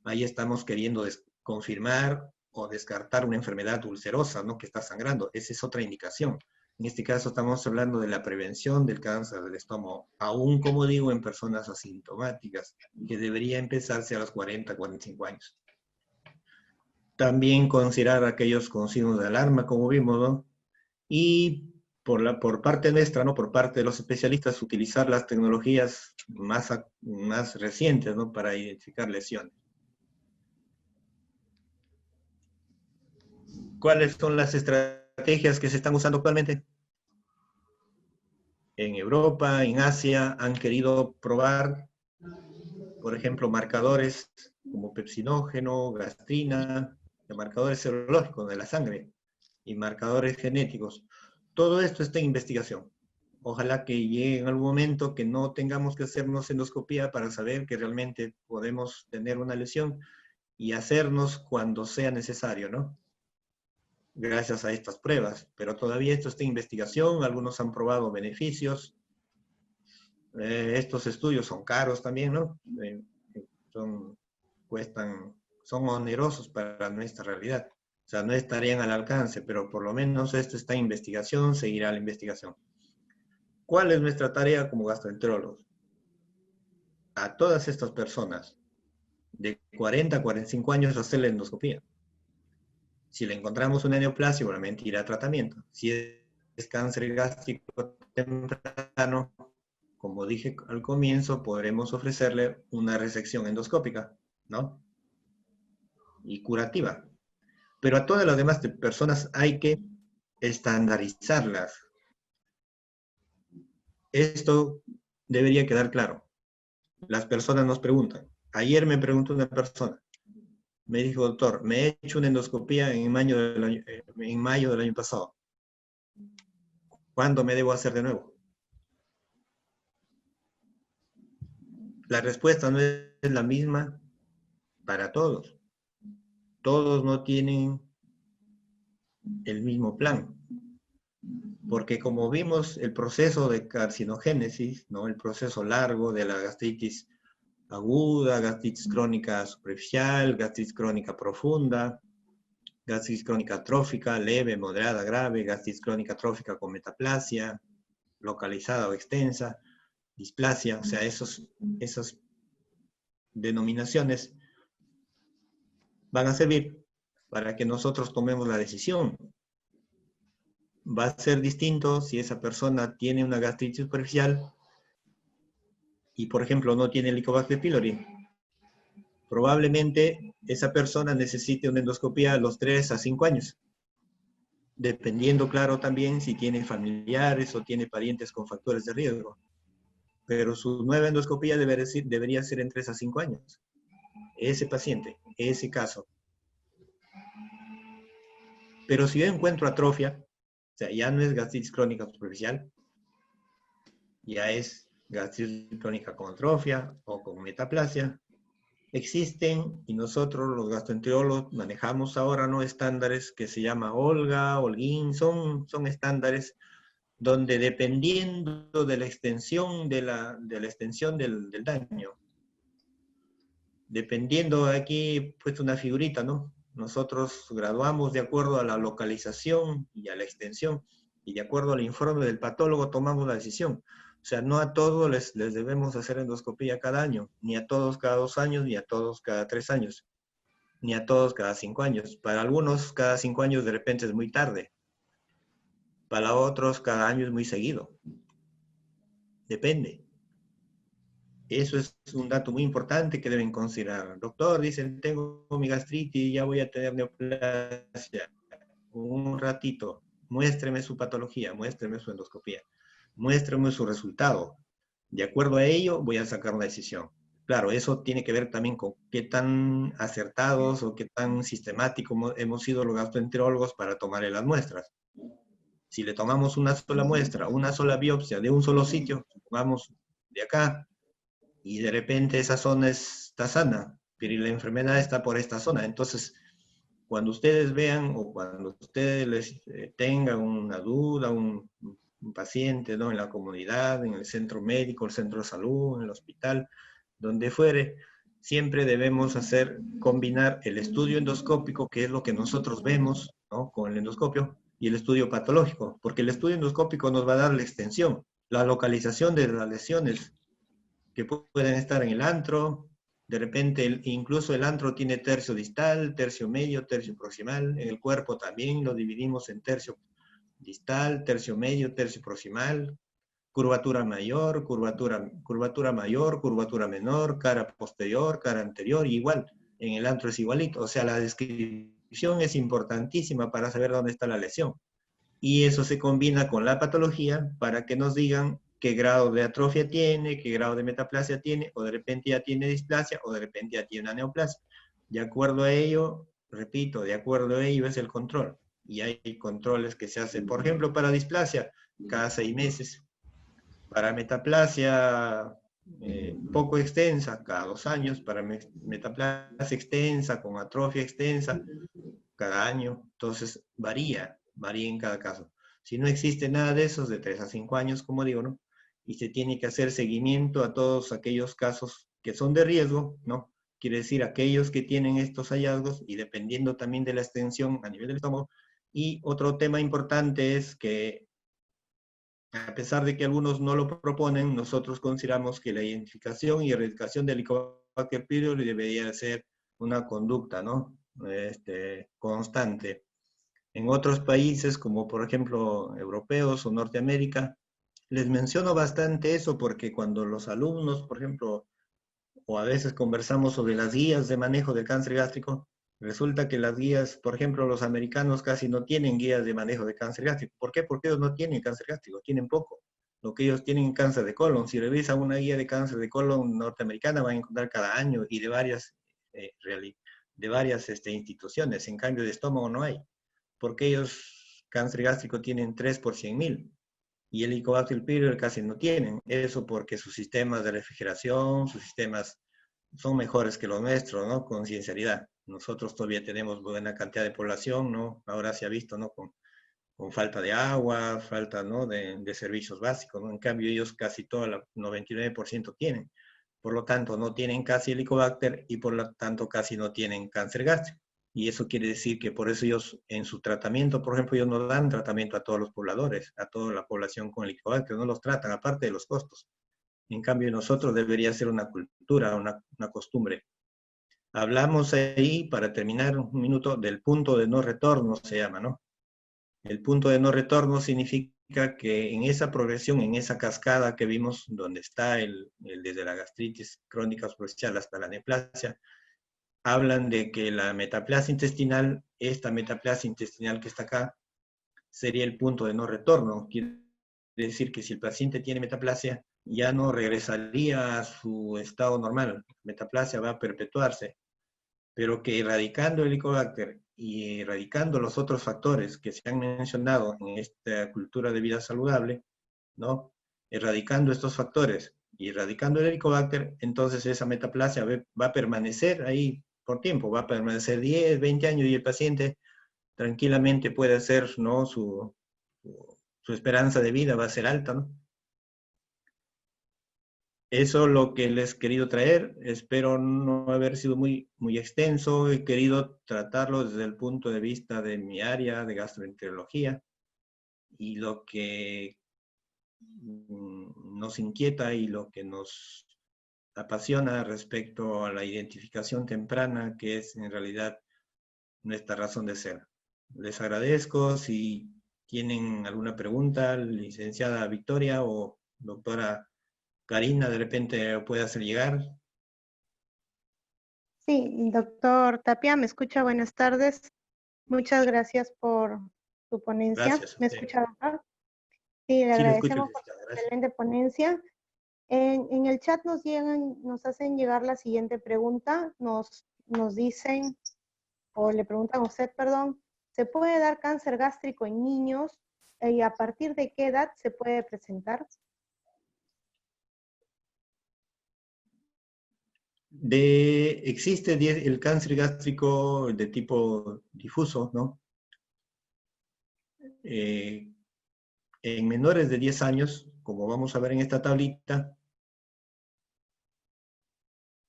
Ahí estamos queriendo confirmar o descartar una enfermedad ulcerosa, ¿no? Que está sangrando, esa es otra indicación. En este caso estamos hablando de la prevención del cáncer del estómago, aún como digo, en personas asintomáticas, que debería empezarse a los 40, 45 años. También considerar aquellos con signos de alarma, como vimos, ¿no? Y por parte nuestra, ¿no? Por parte de los especialistas, utilizar las tecnologías más recientes, ¿no? Para identificar lesiones. ¿Cuáles son las estrategias que se están usando actualmente? En Europa, en Asia, han querido probar, por ejemplo, marcadores como pepsinógeno, gastrina, marcadores serológicos de la sangre y marcadores genéticos. Todo esto está en investigación. Ojalá que llegue en algún momento que no tengamos que hacernos endoscopía para saber que realmente podemos tener una lesión y hacernos cuando sea necesario, ¿no? Gracias a estas pruebas, pero todavía esto está en investigación, algunos han probado beneficios, estos estudios son caros también, ¿no? Son onerosos para nuestra realidad, o sea, no estarían al alcance, pero por lo menos esto está en investigación, seguirá la investigación. ¿Cuál es nuestra tarea como gastroenterólogos? A todas estas personas de 40 a 45 años hacer la endoscopía. Si le encontramos una neoplasia, obviamente irá a tratamiento. Si es cáncer gástrico temprano, como dije al comienzo, podremos ofrecerle una resección endoscópica, ¿no? Y curativa. Pero a todas las demás personas hay que estandarizarlas. Esto debería quedar claro. Las personas nos preguntan. Ayer me preguntó una persona, me dijo, doctor, me he hecho una endoscopía en mayo del año pasado. ¿Cuándo me debo hacer de nuevo? La respuesta no es la misma para todos. Todos no tienen el mismo plan. Porque como vimos el proceso de carcinogénesis, ¿no? El proceso largo de la gastritis aguda, gastritis crónica superficial, gastritis crónica profunda, gastritis crónica atrófica, leve, moderada, grave, gastritis crónica atrófica con metaplasia, localizada o extensa, displasia, o sea, esas denominaciones van a servir para que nosotros tomemos la decisión. Va a ser distinto si esa persona tiene una gastritis superficial y, por ejemplo, no tiene Helicobacter pylori. Probablemente esa persona necesite una endoscopía a los 3 a 5 años. Dependiendo, claro, también si tiene familiares o tiene parientes con factores de riesgo. Pero su nueva endoscopía debería ser en 3 a 5 años. Ese paciente, ese caso. Pero si yo encuentro atrofia, o sea, ya no es gastritis crónica superficial, ya es gastritis crónica con atrofia o con metaplasia, existen, y nosotros los gastroenterólogos manejamos ahora, ¿no?, estándares que se llama Olga, Holguín, son estándares donde dependiendo de la extensión del daño, dependiendo, aquí he puesto una figurita, ¿no? nosotros graduamos de acuerdo a la localización y a la extensión, y de acuerdo al informe del patólogo tomamos la decisión. O sea, no a todos les debemos hacer endoscopía cada año, ni a todos cada 2 años, ni a todos cada 3 años, ni a todos cada 5 años. Para algunos cada 5 años de repente es muy tarde, para otros cada año es muy seguido. Depende. Eso es un dato muy importante que deben considerar. Doctor, dicen, tengo mi gastritis, ya voy a tener neoplasia. Un ratito, muéstreme su patología, muéstreme su endoscopía, muéstreme su resultado. De acuerdo a ello, voy a sacar una decisión. Claro, eso tiene que ver también con qué tan acertados o qué tan sistemáticos hemos sido los gastroenterólogos para tomarle las muestras. Si le tomamos una sola muestra, una sola biopsia de un solo sitio, vamos de acá, y de repente esa zona está sana, pero la enfermedad está por esta zona. Entonces, cuando ustedes vean o cuando ustedes les tengan una duda, un paciente, ¿no?, en la comunidad, en el centro médico, el centro de salud, en el hospital, donde fuere, siempre debemos combinar el estudio endoscópico, que es lo que nosotros vemos, ¿no?, con el endoscopio, y el estudio patológico, porque el estudio endoscópico nos va a dar la extensión, la localización de las lesiones que pueden estar en el antro. De repente incluso el antro tiene tercio distal, tercio medio, tercio proximal. En el cuerpo también lo dividimos en tercio distal, tercio medio, tercio proximal, curvatura mayor, curvatura mayor, curvatura menor, cara posterior, cara anterior, y igual. En el antro es igualito. O sea, la descripción es importantísima para saber dónde está la lesión. Y eso se combina con la patología para que nos digan qué grado de atrofia tiene, qué grado de metaplasia tiene, o de repente ya tiene displasia, o de repente ya tiene una neoplasia. De acuerdo a ello, repito, de acuerdo a ello es el control. Y hay controles que se hacen, por ejemplo, para displasia, cada 6 meses. Para metaplasia poco extensa, cada 2 años. Para metaplasia extensa, con atrofia extensa, cada año. Entonces, varía en cada caso. Si no existe nada de esos, de 3 a 5 años, como digo, ¿no? Y se tiene que hacer seguimiento a todos aquellos casos que son de riesgo, ¿no? Quiere decir, aquellos que tienen estos hallazgos, y dependiendo también de la extensión a nivel del estómago. Y otro tema importante es que, a pesar de que algunos no lo proponen, nosotros consideramos que la identificación y erradicación del Helicobacter pylori debería ser una conducta, ¿no?, constante. En otros países, como por ejemplo europeos o Norteamérica, les menciono bastante eso porque cuando los alumnos, por ejemplo, o a veces conversamos sobre las guías de manejo del cáncer gástrico, resulta que las guías, por ejemplo, los americanos casi no tienen guías de manejo de cáncer gástrico. ¿Por qué? Porque ellos no tienen cáncer gástrico, tienen poco. Lo que ellos tienen es cáncer de colon. Si revisan una guía de cáncer de colon norteamericana, van a encontrar cada año y de varias instituciones. En cambio, de estómago no hay, porque ellos cáncer gástrico tienen 3 por 100.000 y el Helicobacter pylori casi no tienen. Eso porque sus sistemas de refrigeración, sus sistemas son mejores que los nuestros, ¿no? Con sinceridad. Nosotros todavía tenemos buena cantidad de población, ¿no? Ahora se ha visto, ¿no?, con falta de agua, falta, ¿no?, de servicios básicos, ¿no? En cambio ellos casi todo, el 99% tienen. Por lo tanto, no tienen casi Helicobacter y por lo tanto casi no tienen cáncer gástrico. Y eso quiere decir que por eso ellos en su tratamiento, por ejemplo, ellos no dan tratamiento a todos los pobladores, a toda la población con Helicobacter, no los tratan, aparte de los costos. En cambio, nosotros debería ser una cultura, una costumbre. Hablamos ahí, para terminar un minuto, del punto de no retorno, se llama, ¿no? El punto de no retorno significa que en esa progresión, en esa cascada que vimos, donde está desde la gastritis crónica superficial hasta la neoplasia, hablan de que la metaplasia intestinal, esta metaplasia intestinal que está acá, sería el punto de no retorno. Quiere decir que si el paciente tiene metaplasia, ya no regresaría a su estado normal. Metaplasia va a perpetuarse, pero que erradicando el Helicobacter y erradicando los otros factores que se han mencionado en esta cultura de vida saludable, ¿no?, erradicando estos factores y erradicando el Helicobacter, entonces esa metaplasia va a permanecer ahí por tiempo, va a permanecer 10, 20 años y el paciente tranquilamente puede hacer, ¿no?, su esperanza de vida va a ser alta, ¿no? Eso es lo que les he querido traer. Espero no haber sido muy extenso. He querido tratarlo desde el punto de vista de mi área de gastroenterología y lo que nos inquieta y lo que nos apasiona respecto a la identificación temprana, que es en realidad nuestra razón de ser. Les agradezco. Si tienen alguna pregunta, licenciada Victoria o doctora Karina, de repente puede hacer llegar. Sí, doctor Tapia, ¿me escucha? Buenas tardes. Muchas gracias por su ponencia. Gracias a ¿Me usted. escucha, doctor? Sí, le Sí, le escucho, agradecemos por su licenciada. Gracias. excelente ponencia. En el chat nos hacen llegar la siguiente pregunta. Nos dicen, o le preguntan a usted, perdón, ¿se puede dar cáncer gástrico en niños? ¿Y a partir de qué edad se puede presentar? Existe el cáncer gástrico de tipo difuso, ¿no? En menores de 10 años, como vamos a ver en esta tablita,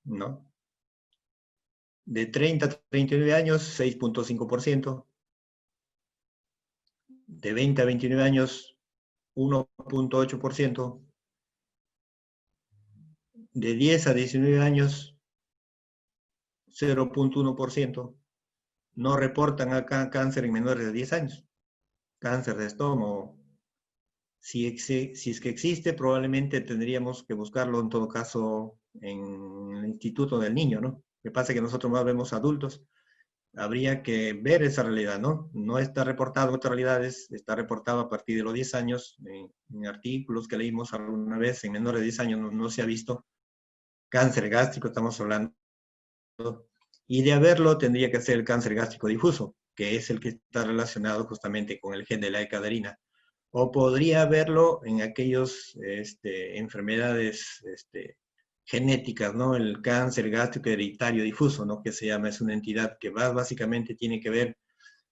¿no? De 30 a 39 años, 6.5%. De 20 a 29 años, 1.8%. De 10 a 19 años, 0.1%. No reportan acá cáncer en menores de 10 años. Cáncer de estómago. Si es que existe, probablemente tendríamos que buscarlo en todo caso en el Instituto del Niño, ¿no? Lo que pasa es que nosotros más vemos adultos. Habría que ver esa realidad, ¿no? No está reportado en otras realidades, está reportado a partir de los 10 años, en artículos que leímos alguna vez, en menores de 10 años no se ha visto cáncer gástrico, estamos hablando, y de haberlo tendría que ser el cáncer gástrico difuso, que es el que está relacionado justamente con el gen de la ecaderina. O podría haberlo en aquellas enfermedades genéticas, ¿no? El cáncer gástrico hereditario difuso, ¿no? Que se llama, es una entidad que básicamente tiene que ver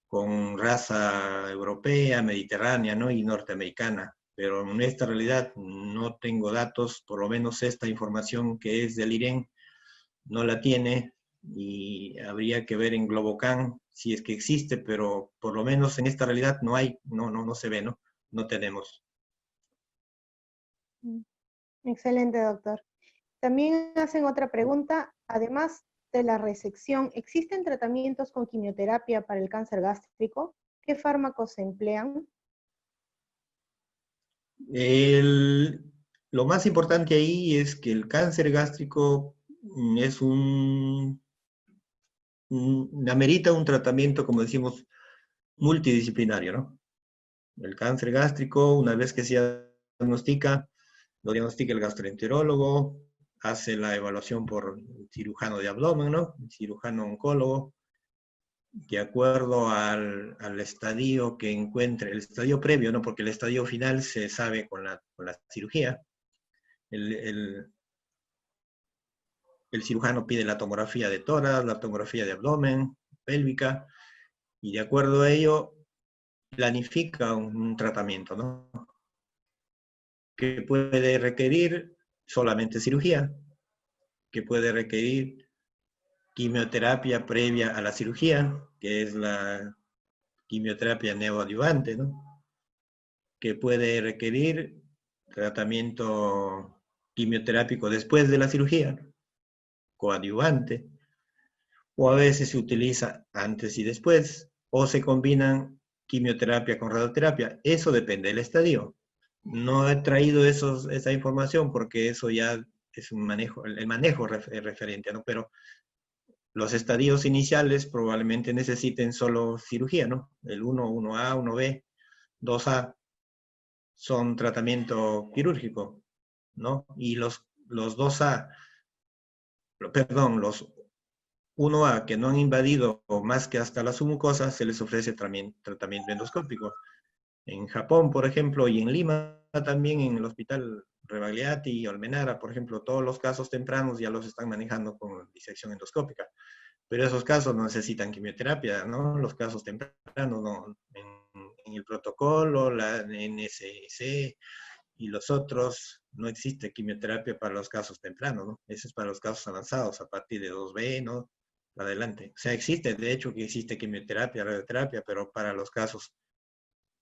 con raza europea, mediterránea, ¿no? Y norteamericana. Pero en esta realidad no tengo datos, por lo menos esta información que es del IREN no la tiene, y habría que ver en Globocan si es que existe, pero por lo menos en esta realidad no hay, no se ve, ¿no? No tenemos. Excelente, doctor. También hacen otra pregunta. Además de la resección, ¿existen tratamientos con quimioterapia para el cáncer gástrico? ¿Qué fármacos se emplean? Lo más importante ahí es que el cáncer gástrico es amerita un tratamiento, como decimos, multidisciplinario, ¿no? El cáncer gástrico, una vez que se diagnostica, lo diagnostica el gastroenterólogo, hace la evaluación por cirujano de abdomen, ¿no? Cirujano oncólogo, de acuerdo al estadio que encuentre, el estadio previo, ¿no? Porque el estadio final se sabe con la cirugía. El cirujano pide la tomografía de tórax, la tomografía de abdomen, pélvica, y de acuerdo a ello planifica un tratamiento, ¿no? Que puede requerir solamente cirugía, que puede requerir quimioterapia previa a la cirugía, que es la quimioterapia neoadyuvante, ¿no? Que puede requerir tratamiento quimioterápico después de la cirugía, coadyuvante, o a veces se utiliza antes y después, o se combinan quimioterapia con radioterapia. Eso depende del estadio. No he traído esa información porque eso ya es un manejo, el manejo referente, ¿no? Pero los estadios iniciales probablemente necesiten solo cirugía, ¿no? El 1, 1A, 1B, 2A son tratamiento quirúrgico, ¿no? Y los 2A, perdón, los 1A que no han invadido más que hasta las submucosas, se les ofrece también tratamiento endoscópico. En Japón, por ejemplo, y en Lima también, en el hospital Rebagliati y Almenara, por ejemplo, todos los casos tempranos ya los están manejando con disección endoscópica. Pero esos casos no necesitan quimioterapia, ¿no? Los casos tempranos, ¿no? En el protocolo, la NSC y los otros no existe quimioterapia para los casos tempranos, ¿no? Eso es para los casos avanzados, a partir de 2B, ¿no? Para adelante. O sea, existe, de hecho, que existe quimioterapia, radioterapia, pero para los casos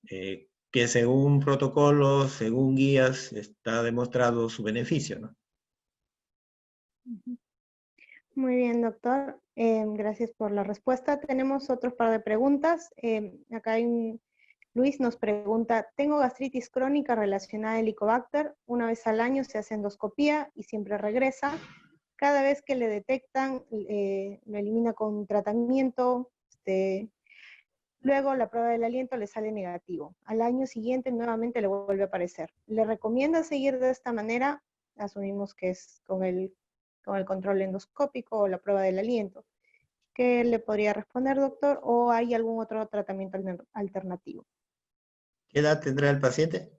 que según protocolos, según guías, está demostrado su beneficio, ¿no? Muy bien, doctor. Gracias por la respuesta. Tenemos otro par de preguntas. Acá hay Luis nos pregunta, tengo gastritis crónica relacionada al Helicobacter, una vez al año se hace endoscopía y siempre regresa. Cada vez que le detectan, lo elimina con tratamiento, luego la prueba del aliento le sale negativo. Al año siguiente nuevamente le vuelve a aparecer. ¿Le recomienda seguir de esta manera? Asumimos que es con el control endoscópico o la prueba del aliento. ¿Qué le podría responder, doctor? ¿O hay algún otro tratamiento alternativo? ¿Qué edad tendrá el paciente?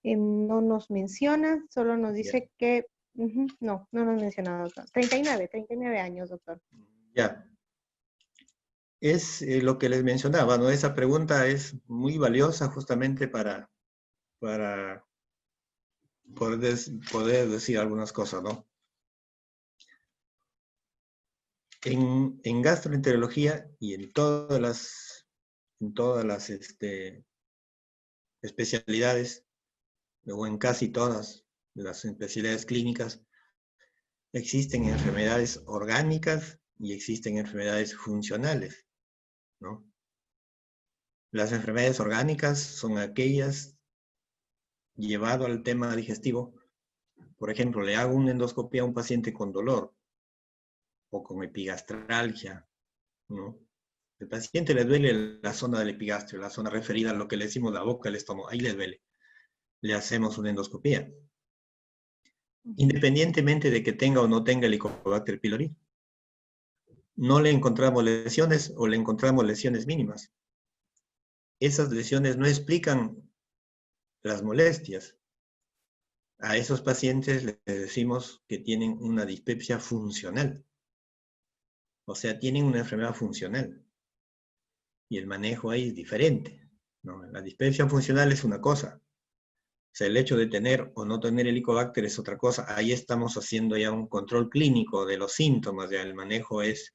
No nos menciona, solo nos Ya. dice que, no nos menciona, doctor. 39 años, doctor. Ya. Es lo que les mencionaba, ¿no? Esa pregunta es muy valiosa justamente para poder decir algunas cosas, ¿no? En gastroenterología y en todas las especialidades, o en casi todas las especialidades clínicas, existen enfermedades orgánicas y existen enfermedades funcionales, ¿no? Las enfermedades orgánicas son aquellas llevado al tema digestivo. Por ejemplo, le hago una endoscopia a un paciente con dolor o con epigastralgia, ¿no? El paciente le duele la zona del epigastrio, la zona referida a lo que le decimos la boca, el estómago, ahí le duele. Le hacemos una endoscopia. Independientemente de que tenga o no tenga Helicobacter pylori. No le encontramos lesiones o le encontramos lesiones mínimas. Esas lesiones no explican las molestias. A esos pacientes les decimos que tienen una dispepsia funcional. O sea, tienen una enfermedad funcional. Y el manejo ahí es diferente, ¿no? La dispepsia funcional es una cosa. O sea, el hecho de tener o no tener Helicobacter es otra cosa. Ahí estamos haciendo ya un control clínico de los síntomas, ya el manejo es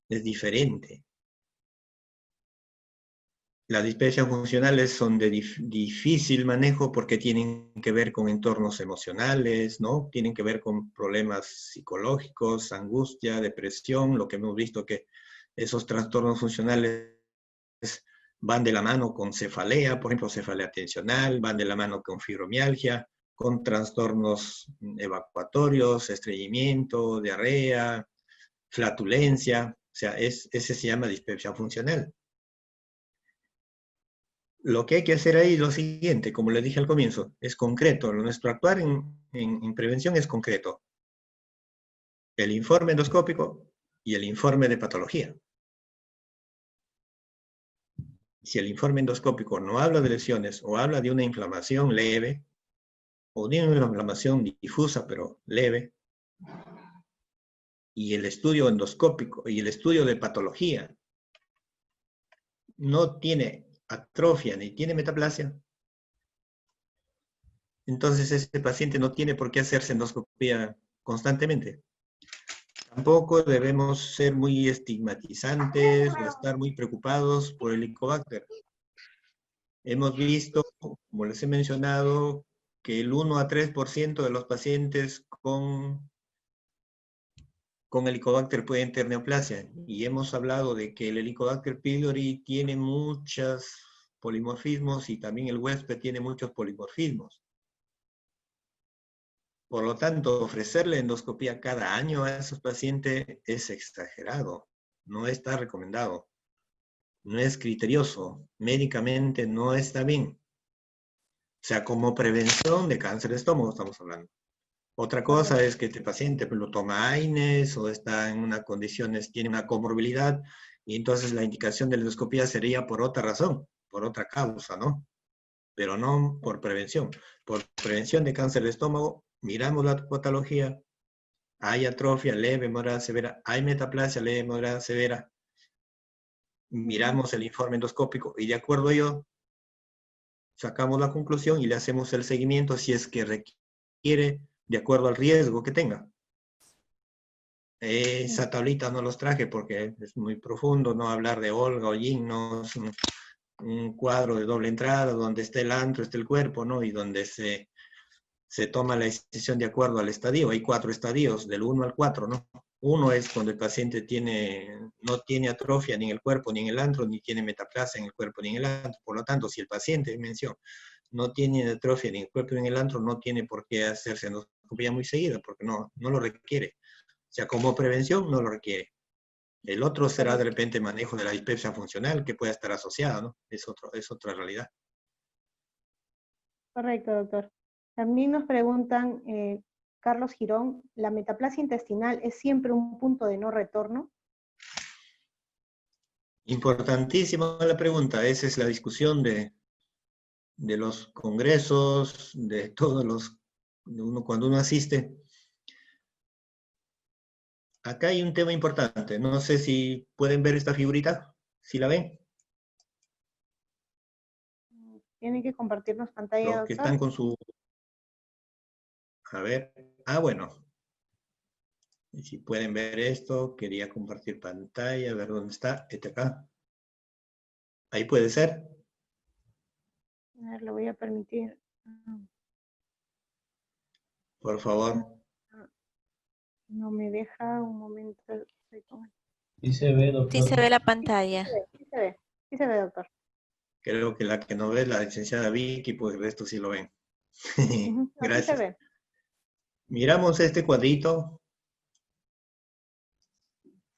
diferente. Las dispepsias funcionales son de difícil manejo porque tienen que ver con entornos emocionales, ¿no? Tienen que ver con problemas psicológicos, angustia, depresión, lo que hemos visto que esos trastornos funcionales van de la mano con cefalea, por ejemplo, cefalea tensional, van de la mano con fibromialgia, con trastornos evacuatorios, estreñimiento, diarrea, flatulencia, o sea, ese se llama dispepsia funcional. Lo que hay que hacer ahí es lo siguiente, como les dije al comienzo, es concreto. Nuestro actuar en prevención es concreto. El informe endoscópico y el informe de patología. Si el informe endoscópico no habla de lesiones o habla de una inflamación leve, o de una inflamación difusa pero leve, y el estudio endoscópico y el estudio de patología no tiene atrofia ni tiene metaplasia, entonces ese paciente no tiene por qué hacerse endoscopía constantemente. Tampoco debemos ser muy estigmatizantes o estar muy preocupados por el Helicobacter. Hemos visto, como les he mencionado, que el 1 a 3% de los pacientes con Helicobacter pueden tener neoplasia. Y hemos hablado de que el Helicobacter pylori tiene muchos polimorfismos y también el huésped tiene muchos polimorfismos. Por lo tanto, ofrecerle endoscopía cada año a esos pacientes es exagerado, no está recomendado, no es criterioso, médicamente no está bien. O sea, como prevención de cáncer de estómago estamos hablando. Otra cosa es que este paciente lo toma AINES o está en una condiciones, tiene una comorbilidad, y entonces la indicación de la endoscopía sería por otra razón, por otra causa, ¿no? Pero no por prevención. Por prevención de cáncer de estómago, miramos la patología, hay atrofia leve, moderada, severa, hay metaplasia leve, moderada, severa, miramos el informe endoscópico y de acuerdo a ello sacamos la conclusión y le hacemos el seguimiento si es que requiere de acuerdo al riesgo que tenga. Esa tablita no los traje porque es muy profundo, no hablar de Olga o Yin, no es un cuadro de doble entrada donde está el antro, está el cuerpo, ¿no? Y donde se toma la decisión de acuerdo al estadio. Hay 4 estadios, del 1 al 4, ¿no? 1 es cuando el paciente no tiene atrofia ni en el cuerpo ni en el antro, ni tiene metaplasia en el cuerpo ni en el antro. Por lo tanto, si el paciente, mencionó, no tiene atrofia ni en el cuerpo ni en el antro, no tiene por qué hacerse endoscopia muy seguida, porque no lo requiere. O sea, como prevención no lo requiere. El otro será de repente manejo de la dispepsia funcional, que pueda estar asociada, ¿no? Es otra realidad. Correcto, doctor. También nos preguntan, Carlos Girón, ¿la metaplasia intestinal es siempre un punto de no retorno? Importantísima la pregunta. Esa es la discusión de los congresos, de todos los, cuando uno asiste. Acá hay un tema importante. No sé si pueden ver esta figurita. ¿Sí la ven? Tienen que compartirnos pantalla, Los que doctor. están con su... A ver. Ah, bueno. Y si pueden ver esto, quería compartir pantalla, a ver dónde está. Este acá. Ahí puede ser. A ver, le voy a permitir. Por favor. No me deja un momento. Sí se ve, doctor. Sí se ve la pantalla. Sí se ve, doctor. Creo que la que no ve es la licenciada Vicky, pues el resto sí lo ven. Gracias. Sí se ve. Miramos este cuadrito.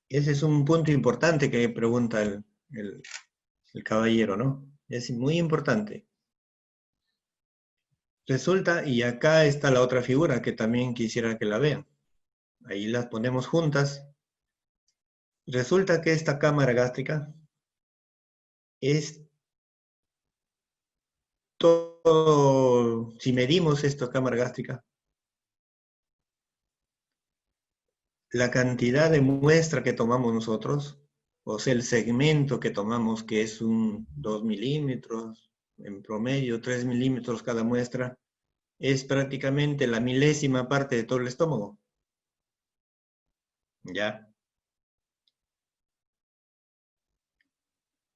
Ese es un punto importante que pregunta el caballero, ¿no? Es muy importante. Resulta, y acá está la otra figura que también quisiera que la vean. Ahí las ponemos juntas. Resulta que esta cámara gástrica es todo, si medimos esta cámara gástrica, la cantidad de muestra que tomamos nosotros, o sea, el segmento que tomamos, que es un 2 milímetros, en promedio 3 milímetros cada muestra, es prácticamente la milésima parte de todo el estómago. ¿Ya?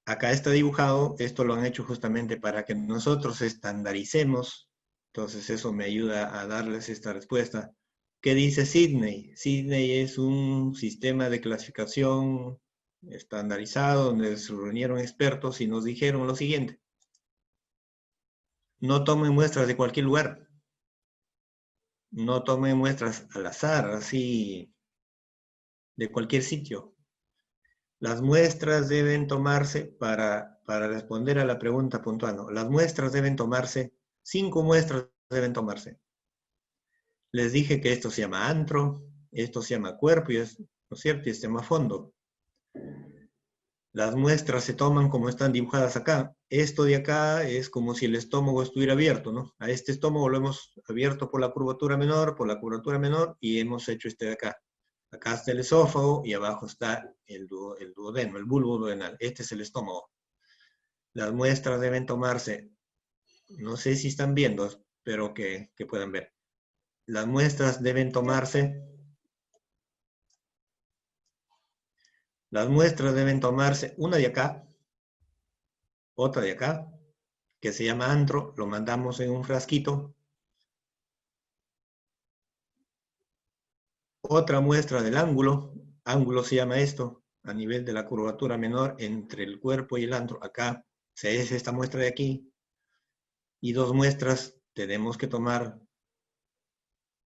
Acá está dibujado, esto lo han hecho justamente para que nosotros estandaricemos, entonces eso me ayuda a darles esta respuesta. ¿Qué dice Sidney? Sidney es un sistema de clasificación estandarizado donde se reunieron expertos y nos dijeron lo siguiente. No tomen muestras de cualquier lugar. No tomen muestras al azar, así, de cualquier sitio. Las muestras deben tomarse, para responder a la pregunta puntual, ¿no? Las muestras deben tomarse, 5 muestras deben tomarse. Les dije que esto se llama antro, esto se llama cuerpo, ¿no es cierto? Y esto se llama fondo. Las muestras se toman como están dibujadas acá. Esto de acá es como si el estómago estuviera abierto, ¿no? A este estómago lo hemos abierto por la curvatura menor, y hemos hecho este de acá. Acá está el esófago y abajo está el duodeno, el bulbo duodenal. Este es el estómago. Las muestras deben tomarse, no sé si están viendo, espero que puedan ver. Las muestras deben tomarse, una de acá, otra de acá, que se llama antro, lo mandamos en un frasquito. Otra muestra del ángulo se llama esto, a nivel de la curvatura menor entre el cuerpo y el antro. Acá es esta muestra de aquí. Y 2 muestras tenemos que tomar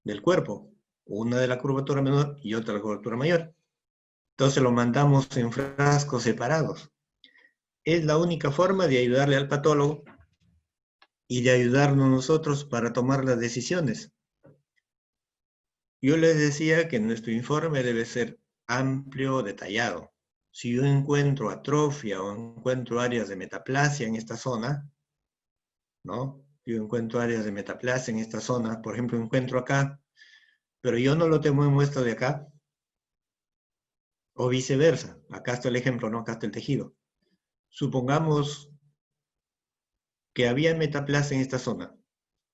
del cuerpo. Una de la curvatura menor y otra de la curvatura mayor. Entonces lo mandamos en frascos separados. Es la única forma de ayudarle al patólogo y de ayudarnos nosotros para tomar las decisiones. Yo les decía que nuestro informe debe ser amplio, detallado. Si yo encuentro atrofia o encuentro áreas de metaplasia en esta zona, ¿no? Yo encuentro áreas de metaplasia en esta zona, por ejemplo, encuentro acá, pero yo no lo tomo en muestra de acá, o viceversa. Acá está el ejemplo, ¿no? Acá está el tejido. Supongamos que había metaplasia en esta zona.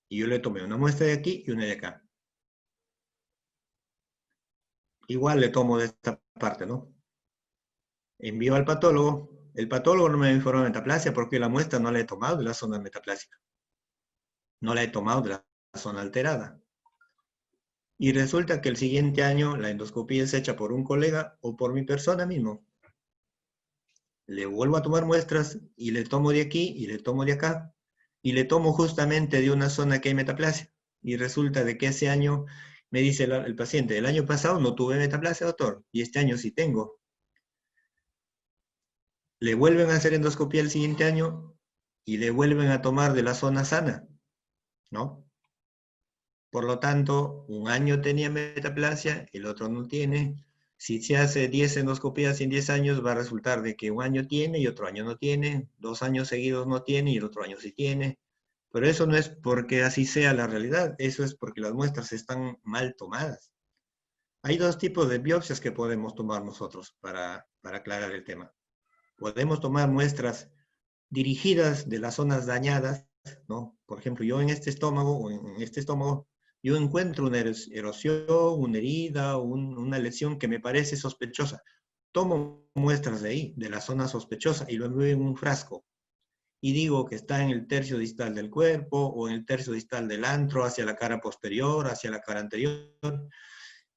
Y yo le tomé una muestra de aquí y una de acá. Igual le tomo de esta parte, ¿no? Envío al patólogo. El patólogo no me informó de metaplasia porque la muestra no la he tomado de la zona metaplásica. No la he tomado de la zona alterada. Y resulta que el siguiente año la endoscopía es hecha por un colega o por mi persona mismo. Le vuelvo a tomar muestras y le tomo de aquí y le tomo de acá. Y le tomo justamente de una zona que hay metaplasia. Y resulta de que ese año me dice el paciente, el año pasado no tuve metaplasia, doctor, y este año sí tengo. Le vuelven a hacer endoscopía el siguiente año y le vuelven a tomar de la zona sana, ¿no? Por lo tanto, un año tenía metaplasia, el otro no tiene. Si se hace 10 endoscopías en 10 años, va a resultar de que un año tiene y otro año no tiene, 2 años seguidos no tiene y el otro año sí tiene. Pero eso no es porque así sea la realidad, eso es porque las muestras están mal tomadas. Hay dos tipos de biopsias que podemos tomar nosotros para aclarar el tema. Podemos tomar muestras dirigidas de las zonas dañadas, ¿no? Por ejemplo, yo en este estómago, o en este estómago, yo encuentro una erosión, una herida, una lesión que me parece sospechosa. Tomo muestras de ahí, de la zona sospechosa, y lo envío en un frasco. Y digo que está en el tercio distal del cuerpo, o en el tercio distal del antro, hacia la cara posterior, hacia la cara anterior,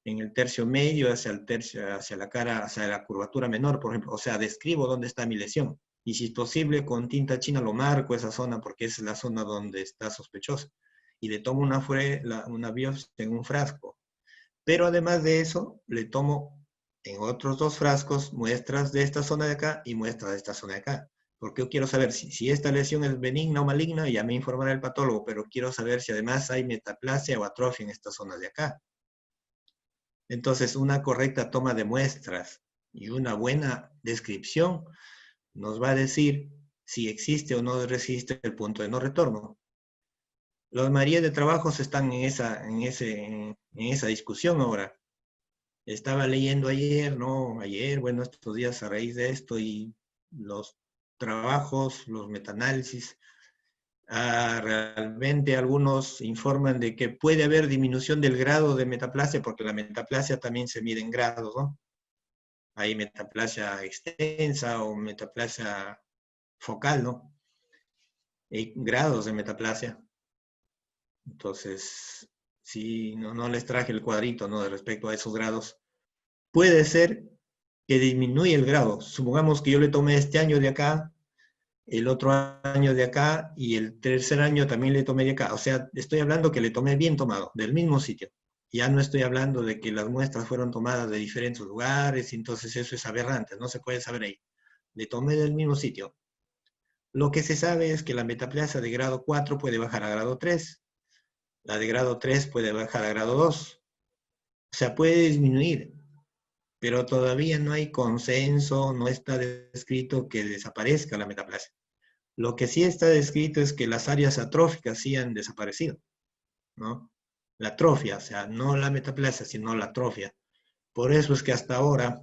en el tercio medio, hacia la cara, hacia la curvatura menor, por ejemplo. O sea, describo dónde está mi lesión. Y si es posible, con tinta china lo marco esa zona porque es la zona donde está sospechosa. Y le tomo una biopsia en un frasco. Pero además de eso, le tomo en otros 2 frascos muestras de esta zona de acá y muestras de esta zona de acá. Porque yo quiero saber si esta lesión es benigna o maligna, ya me informará el patólogo, pero quiero saber si además hay metaplasia o atrofia en estas zonas de acá. Entonces, una correcta toma de muestras y una buena descripción nos va a decir si existe o no existe el punto de no retorno. Las mayorías de trabajos están en esa discusión ahora. Estaba leyendo ayer, bueno, estos días a raíz de esto y los trabajos, los metaanálisis, realmente algunos informan de que puede haber disminución del grado de metaplasia, porque la metaplasia también se mide en grados, ¿no? Hay metaplasia extensa o metaplasia focal, ¿no? Hay grados de metaplasia. Entonces, si no les traje el cuadrito, ¿no? De respecto a esos grados, puede ser que disminuya el grado. Supongamos que yo le tomé este año de acá, el otro año de acá y el tercer año también le tomé de acá. O sea, estoy hablando que le tomé bien tomado, del mismo sitio. Ya no estoy hablando de que las muestras fueron tomadas de diferentes lugares, entonces eso es aberrante, no se puede saber ahí. Le tomé del mismo sitio. Lo que se sabe es que la metaplasia de grado 4 puede bajar a grado 3, la de grado 3 puede bajar a grado 2, o sea, puede disminuir, pero todavía no hay consenso, no está descrito que desaparezca la metaplasia. Lo que sí está descrito es que las áreas atróficas sí han desaparecido, ¿no? La atrofia, o sea, no la metaplasia, sino la atrofia. Por eso es que hasta ahora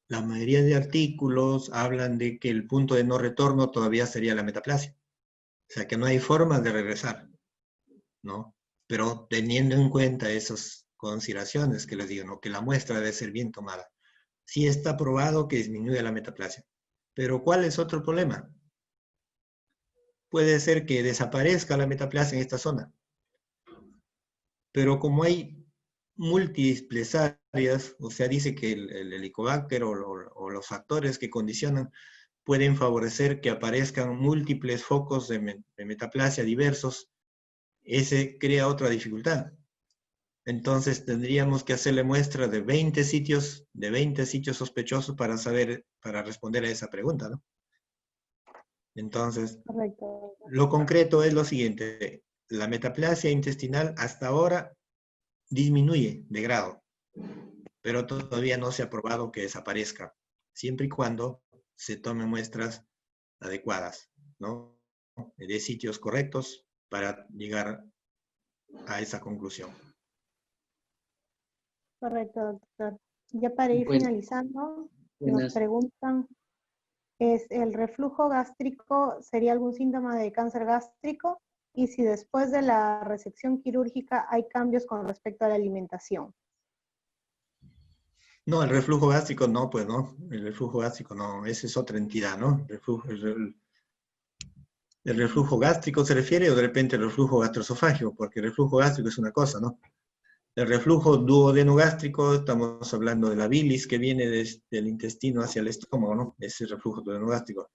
la mayoría de artículos hablan de que el punto de no retorno todavía sería la metaplasia. O sea, que no hay forma de regresar, ¿no? Pero teniendo en cuenta esas consideraciones que les digo, ¿no? Que la muestra debe ser bien tomada. Sí está probado que disminuye la metaplasia. Pero ¿cuál es otro problema? Puede ser que desaparezca la metaplasia en esta zona. Pero como hay múltiples áreas, o sea, dice que el helicobacter o los factores que condicionan pueden favorecer que aparezcan múltiples focos de metaplasia diversos, ese crea otra dificultad. Entonces tendríamos que hacerle muestra de 20 sitios sospechosos para responder a esa pregunta, ¿no? Entonces, Correcto. lo concreto es lo siguiente, la metaplasia intestinal hasta ahora disminuye de grado, pero todavía no se ha probado que desaparezca, siempre y cuando se tomen muestras adecuadas, ¿no? De sitios correctos para llegar a esa conclusión. Correcto, doctor. Ya para ir Bueno, finalizando, nos buenas. preguntan es el reflujo gástrico, ¿sería algún síntoma de cáncer gástrico? Y si después de la resección quirúrgica hay cambios con respecto a la alimentación. No, el reflujo gástrico no, pues no. El reflujo gástrico no, esa es otra entidad, ¿no? El reflujo gástrico se refiere o de repente el reflujo gastroesofágico, porque el reflujo gástrico es una cosa, ¿no? El reflujo duodenogástrico, estamos hablando de la bilis que viene desde el intestino hacia el estómago, ¿no? Ese es el reflujo duodenogástrico.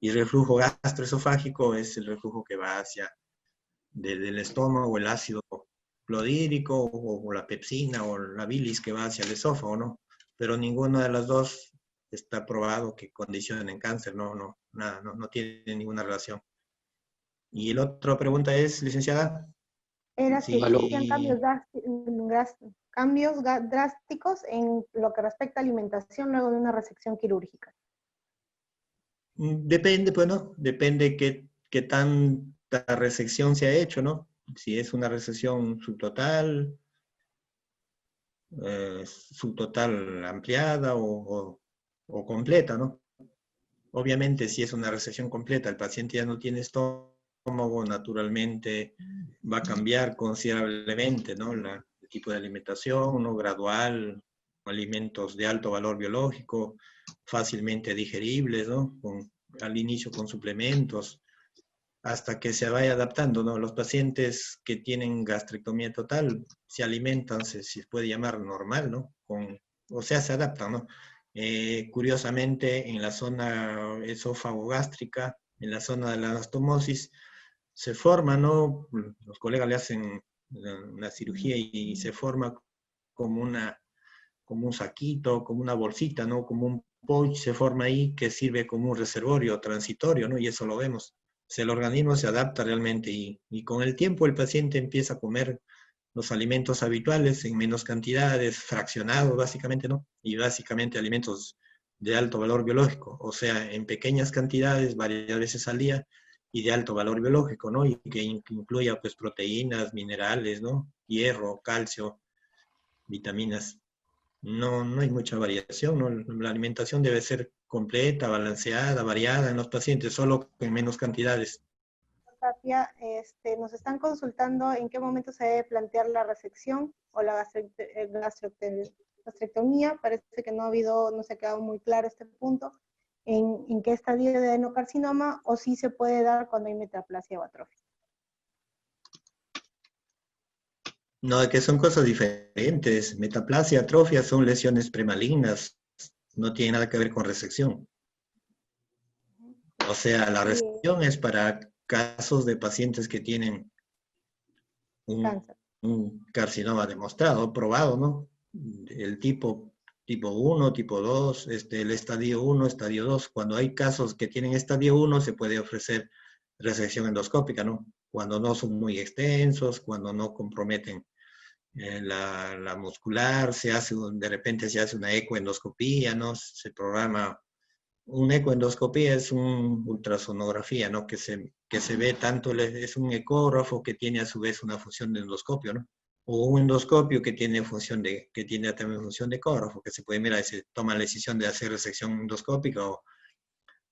Y el reflujo gastroesofágico es el reflujo que va hacia desde el estómago, el ácido clorhídrico o la pepsina o la bilis que va hacia el esófago, ¿no? Pero ninguna de las dos está probado que condicionen cáncer, no tiene ninguna relación. Y la otra pregunta es, licenciada. Era si Sí. existían cambios drásticos en lo que respecta a alimentación luego de una resección quirúrgica. Depende, pues, ¿no? Depende qué tanta resección se ha hecho, ¿no? Si es una resección subtotal ampliada o completa, ¿no? Obviamente, si es una resección completa, el paciente ya no tiene estómago, naturalmente va a cambiar considerablemente, ¿no? El tipo de alimentación, ¿no? Gradual, alimentos de alto valor biológico, fácilmente digeribles, ¿no? Al inicio con suplementos, hasta que se vaya adaptando, ¿no? Los pacientes que tienen gastrectomía total se alimentan, se puede llamar normal, ¿no? O sea, se adaptan, ¿no? Curiosamente, en la zona esófago-gástrica, en la zona de la anastomosis, se forma, ¿no? Los colegas le hacen una cirugía y se forma como un saquito, como una bolsita, ¿no? Como un pouch se forma ahí que sirve como un reservorio transitorio, ¿no? Y eso lo vemos. El organismo se adapta realmente y con el tiempo el paciente empieza a comer los alimentos habituales en menos cantidades, fraccionados básicamente, ¿no? Y básicamente alimentos de alto valor biológico, o sea, en pequeñas cantidades, varias veces al día, y de alto valor biológico, ¿no? Y que incluya, pues, proteínas, minerales, ¿no? Hierro, calcio, vitaminas. No hay mucha variación, ¿no? La alimentación debe ser completa, balanceada, variada en los pacientes, solo en menos cantidades. Tapia, nos están consultando en qué momento se debe plantear la resección o la gastrectomía. Parece que no se ha quedado muy claro este punto. En qué estadio de adenocarcinoma o si se puede dar cuando hay metaplasia o atrofia. No, es que son cosas diferentes. Metaplasia, atrofia son lesiones premalignas. No tiene nada que ver con resección. O sea, la resección es para casos de pacientes que tienen un carcinoma demostrado, probado, ¿no? El tipo 1, tipo 2, el estadio 1, estadio 2. Cuando hay casos que tienen estadio 1, se puede ofrecer resección endoscópica, ¿no? Cuando no son muy extensos, cuando no comprometen la muscular, de repente se hace una ecoendoscopía, ¿no? Se programa. Una ecoendoscopía es una ultrasonografía, ¿no? Que se ve tanto, es un ecógrafo que tiene a su vez una función de endoscopio, ¿no? O un endoscopio que tiene también función de ecógrafo, que se puede mirar, se toma la decisión de hacer resección endoscópica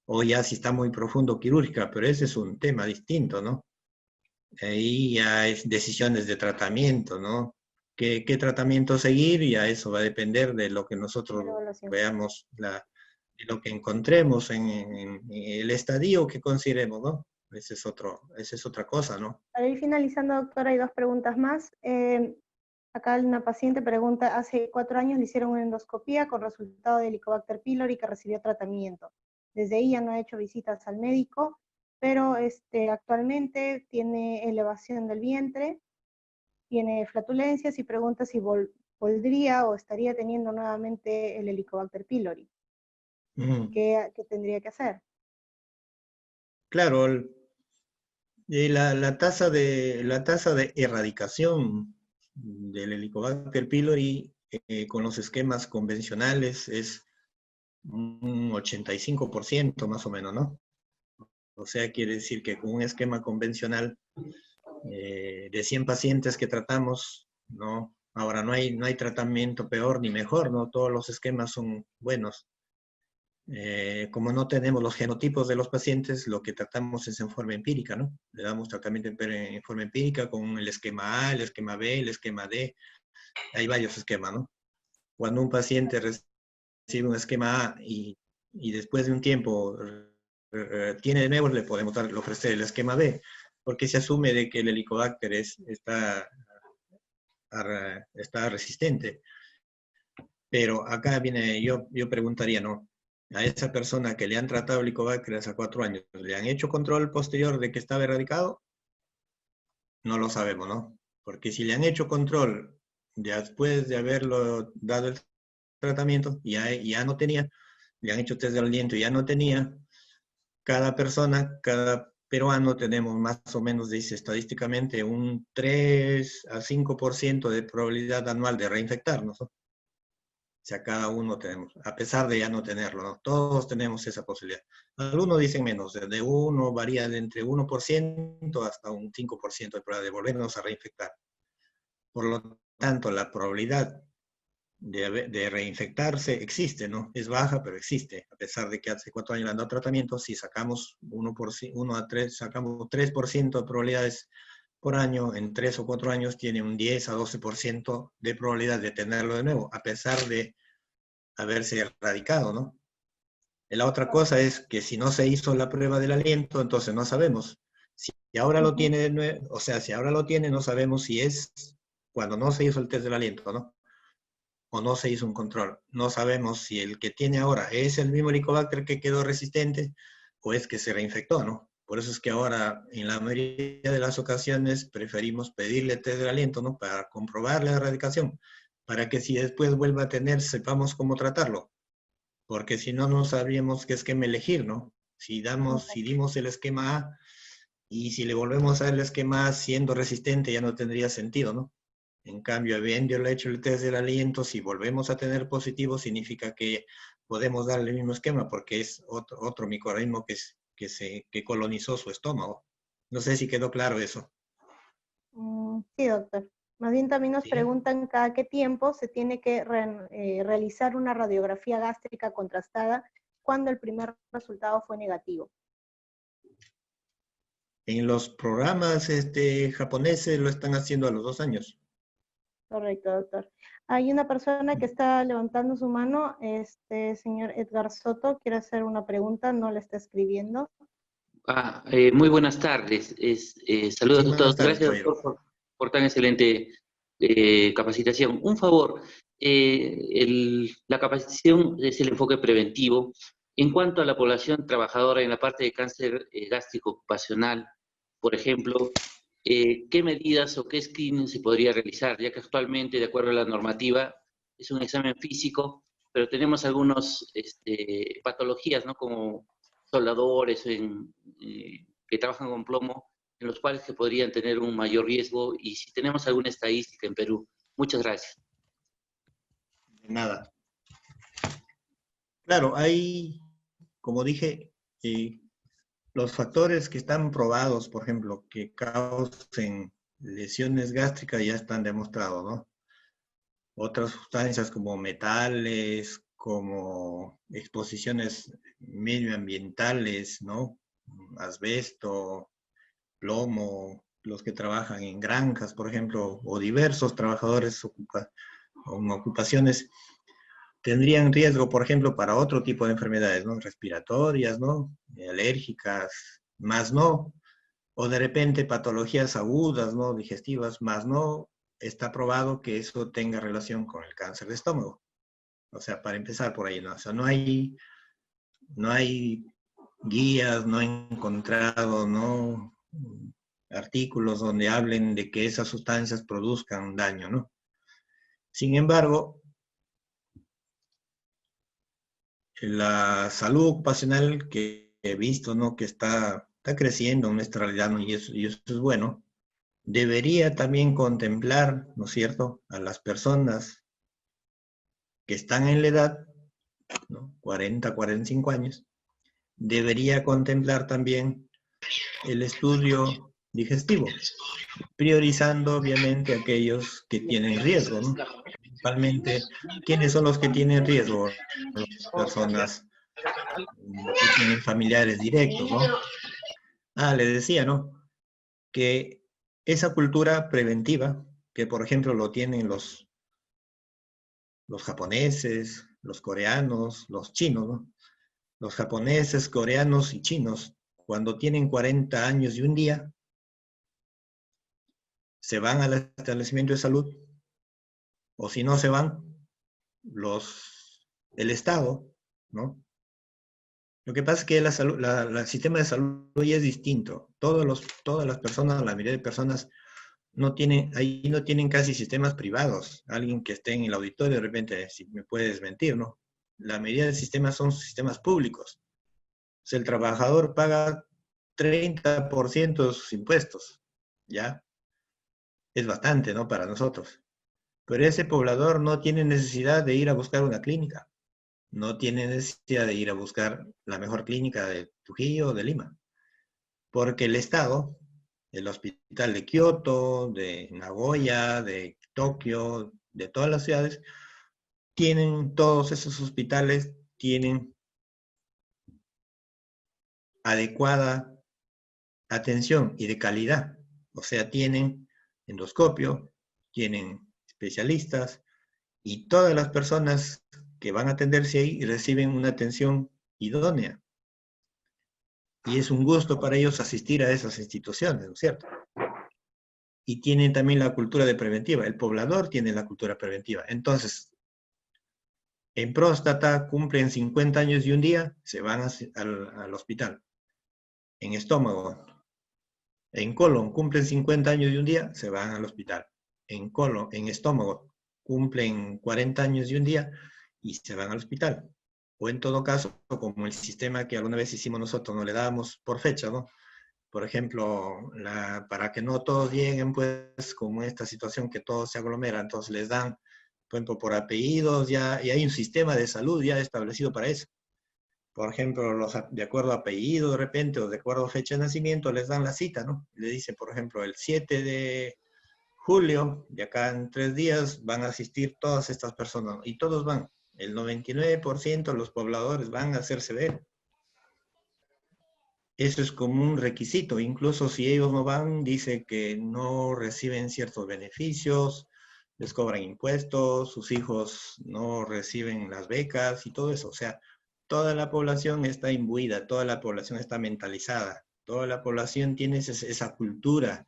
o ya si está muy profundo quirúrgica, pero ese es un tema distinto, ¿no? Ahí ya es decisiones de tratamiento, ¿no? ¿Qué tratamiento seguir? Y a eso va a depender de lo que nosotros veamos, de lo que encontremos en el estadio que consideremos, ¿no? Esa es otra cosa, ¿no? Para ir finalizando, doctora, hay dos preguntas más. Acá una paciente pregunta, hace 4 años le hicieron una endoscopía con resultado de Helicobacter pylori que recibió tratamiento. Desde ahí ya no ha hecho visitas al médico, pero actualmente tiene elevación del vientre, tiene flatulencias y pregunta si volvería o estaría teniendo nuevamente el Helicobacter pylori. ¿Qué tendría que hacer? Claro, la tasa de erradicación del Helicobacter pylori con los esquemas convencionales es un 85% más o menos, ¿no? O sea, quiere decir que con un esquema convencional de 100 pacientes que tratamos, ¿no? Ahora no hay tratamiento peor ni mejor, ¿no? Todos los esquemas son buenos. como no tenemos los genotipos de los pacientes, lo que tratamos es en forma empírica, ¿no? Le damos tratamiento en forma empírica con el esquema A, el esquema B, el esquema D. Hay varios esquemas, ¿no? Cuando un paciente recibe un esquema A y después de un tiempo tiene de nuevo, le podemos ofrecer el esquema B, porque se asume de que el Helicobacter está resistente. Pero acá viene, yo preguntaría, ¿no? A esa persona que le han tratado Helicobacter hace 4 años, ¿le han hecho control posterior de que estaba erradicado? No lo sabemos, ¿no? Porque si le han hecho control después de haberlo dado el tratamiento, ya no tenía, le han hecho test de aliento y ya no tenía, cada persona, cada peruano tenemos más o menos, dice estadísticamente, un 3 a 5% de probabilidad anual de reinfectarnos, ¿no? O sea, cada uno tenemos, a pesar de ya no tenerlo, ¿no? Todos tenemos esa posibilidad. Algunos dicen menos, de 1 varía de entre 1% hasta un 5% de probabilidad de volvernos a reinfectar. Por lo tanto, la probabilidad de reinfectarse existe, ¿no? Es baja, pero existe. A pesar de que hace 4 años le han dado tratamiento, si sacamos 1 a 3, sacamos 3% de probabilidades por año, en 3 o 4 años tiene un 10 a 12% de probabilidad de tenerlo de nuevo, a pesar de haberse erradicado, ¿no? La otra cosa es que si no se hizo la prueba del aliento, entonces no sabemos. Si ahora lo tiene de nuevo, o sea, si ahora lo tiene, no sabemos si es cuando no se hizo el test del aliento, ¿no? O no se hizo un control. No sabemos si el que tiene ahora es el mismo Helicobacter que quedó resistente o es que se reinfectó, ¿no? Por eso es que ahora, en la mayoría de las ocasiones, preferimos pedirle test del aliento, ¿no? Para comprobar la erradicación, para que si después vuelva a tener, sepamos cómo tratarlo. Porque si no, no sabríamos qué esquema elegir, ¿no? Si dimos el esquema A y si le volvemos a dar el esquema A siendo resistente, ya no tendría sentido, ¿no? En cambio, habiendo hecho el test del aliento, si volvemos a tener positivo, significa que podemos darle el mismo esquema, porque es otro microorganismo que colonizó su estómago. No sé si quedó claro eso. Sí, doctor. Más bien también nos ¿Sí? preguntan cada qué tiempo se tiene que realizar una radiografía gástrica contrastada cuando el primer resultado fue negativo. En los programas japoneses lo están haciendo a los 2 años. Correcto, doctor. Hay una persona que está levantando su mano, señor Edgar Soto, quiere hacer una pregunta, no le está escribiendo. Muy buenas tardes. Saludos Sí, a todos. tardes, Gracias, doctor, por tan excelente capacitación. Un favor, la capacitación es el enfoque preventivo. En cuanto a la población trabajadora en la parte de cáncer gástrico ocupacional, por ejemplo, ¿qué medidas o qué screening se podría realizar? Ya que actualmente, de acuerdo a la normativa, es un examen físico, pero tenemos algunas patologías, ¿no? Como soldadores que trabajan con plomo, en los cuales se podrían tener un mayor riesgo, y si tenemos alguna estadística en Perú. Muchas gracias. De nada. Claro, hay, como dije, los factores que están probados, por ejemplo, que causen lesiones gástricas ya están demostrados, ¿no? Otras sustancias como metales, como exposiciones medioambientales, ¿no? Asbesto, plomo, los que trabajan en granjas, por ejemplo, o diversos trabajadores con ocupaciones, tendrían riesgo, por ejemplo, para otro tipo de enfermedades, ¿no? Respiratorias, ¿no? Alérgicas, más no. O de repente patologías agudas, ¿no? Digestivas, más no. Está probado que eso tenga relación con el cáncer de estómago. O sea, para empezar por ahí, ¿no? O sea, no hay guías, no he encontrado, ¿no? Artículos donde hablen de que esas sustancias produzcan daño, ¿no? Sin embargo, la salud ocupacional que he visto, ¿no? Que está creciendo en nuestra realidad, ¿no? Y eso es bueno, debería también contemplar, ¿no es cierto?, a las personas que están en la edad, ¿no? 40, 45 años, debería contemplar también el estudio digestivo, priorizando obviamente aquellos que tienen riesgo, ¿no? Principalmente, ¿quiénes son los que tienen riesgo? Las personas que tienen familiares directos, ¿no? Le decía, ¿no? Que esa cultura preventiva, que por ejemplo lo tienen los japoneses, los coreanos, los chinos, ¿no? Los japoneses, coreanos y chinos, cuando tienen 40 años y un día, se van al establecimiento de salud, o si no se van, el Estado, ¿no? Lo que pasa es que el sistema de salud ya es distinto. Todas las personas, la mayoría de personas, no tienen casi sistemas privados. Alguien que esté en el auditorio, de repente, si me puedes mentir, ¿no? La mayoría de sistemas son sistemas públicos. O sea, el trabajador paga 30% de sus impuestos, ¿ya? Es bastante, ¿no? Para nosotros. Pero ese poblador no tiene necesidad de ir a buscar una clínica. No tiene necesidad de ir a buscar la mejor clínica de Trujillo o de Lima. Porque el Estado, el hospital de Kioto, de Nagoya, de Tokio, de todas las ciudades, todos esos hospitales tienen adecuada atención y de calidad. O sea, tienen endoscopio, tienen especialistas y todas las personas que van a atenderse ahí reciben una atención idónea. Y es un gusto para ellos asistir a esas instituciones, ¿no es cierto? Y tienen también la cultura de preventiva. El poblador tiene la cultura preventiva. Entonces, en próstata cumplen 50 años y un día, se van al hospital. En estómago, en colon cumplen 50 años y un día, se van al hospital. En estómago cumplen 40 años y un día y se van al hospital. O en todo caso, como el sistema que alguna vez hicimos nosotros, no le dábamos por fecha, ¿no? Por ejemplo, para que no todos lleguen, pues, con esta situación que todos se aglomeran, entonces les dan, por ejemplo, por apellidos, y hay un sistema de salud ya establecido para eso. Por ejemplo, de acuerdo a apellido de repente, o de acuerdo a fecha de nacimiento, les dan la cita, ¿no? Le dice, por ejemplo, el 7 de julio, de acá en 3 días, van a asistir todas estas personas, y todos van. El 99% de los pobladores van a hacerse ver. Eso es como un requisito. Incluso si ellos no van, dice que no reciben ciertos beneficios, les cobran impuestos, sus hijos no reciben las becas y todo eso. O sea, toda la población está imbuida, toda la población está mentalizada, toda la población tiene esa cultura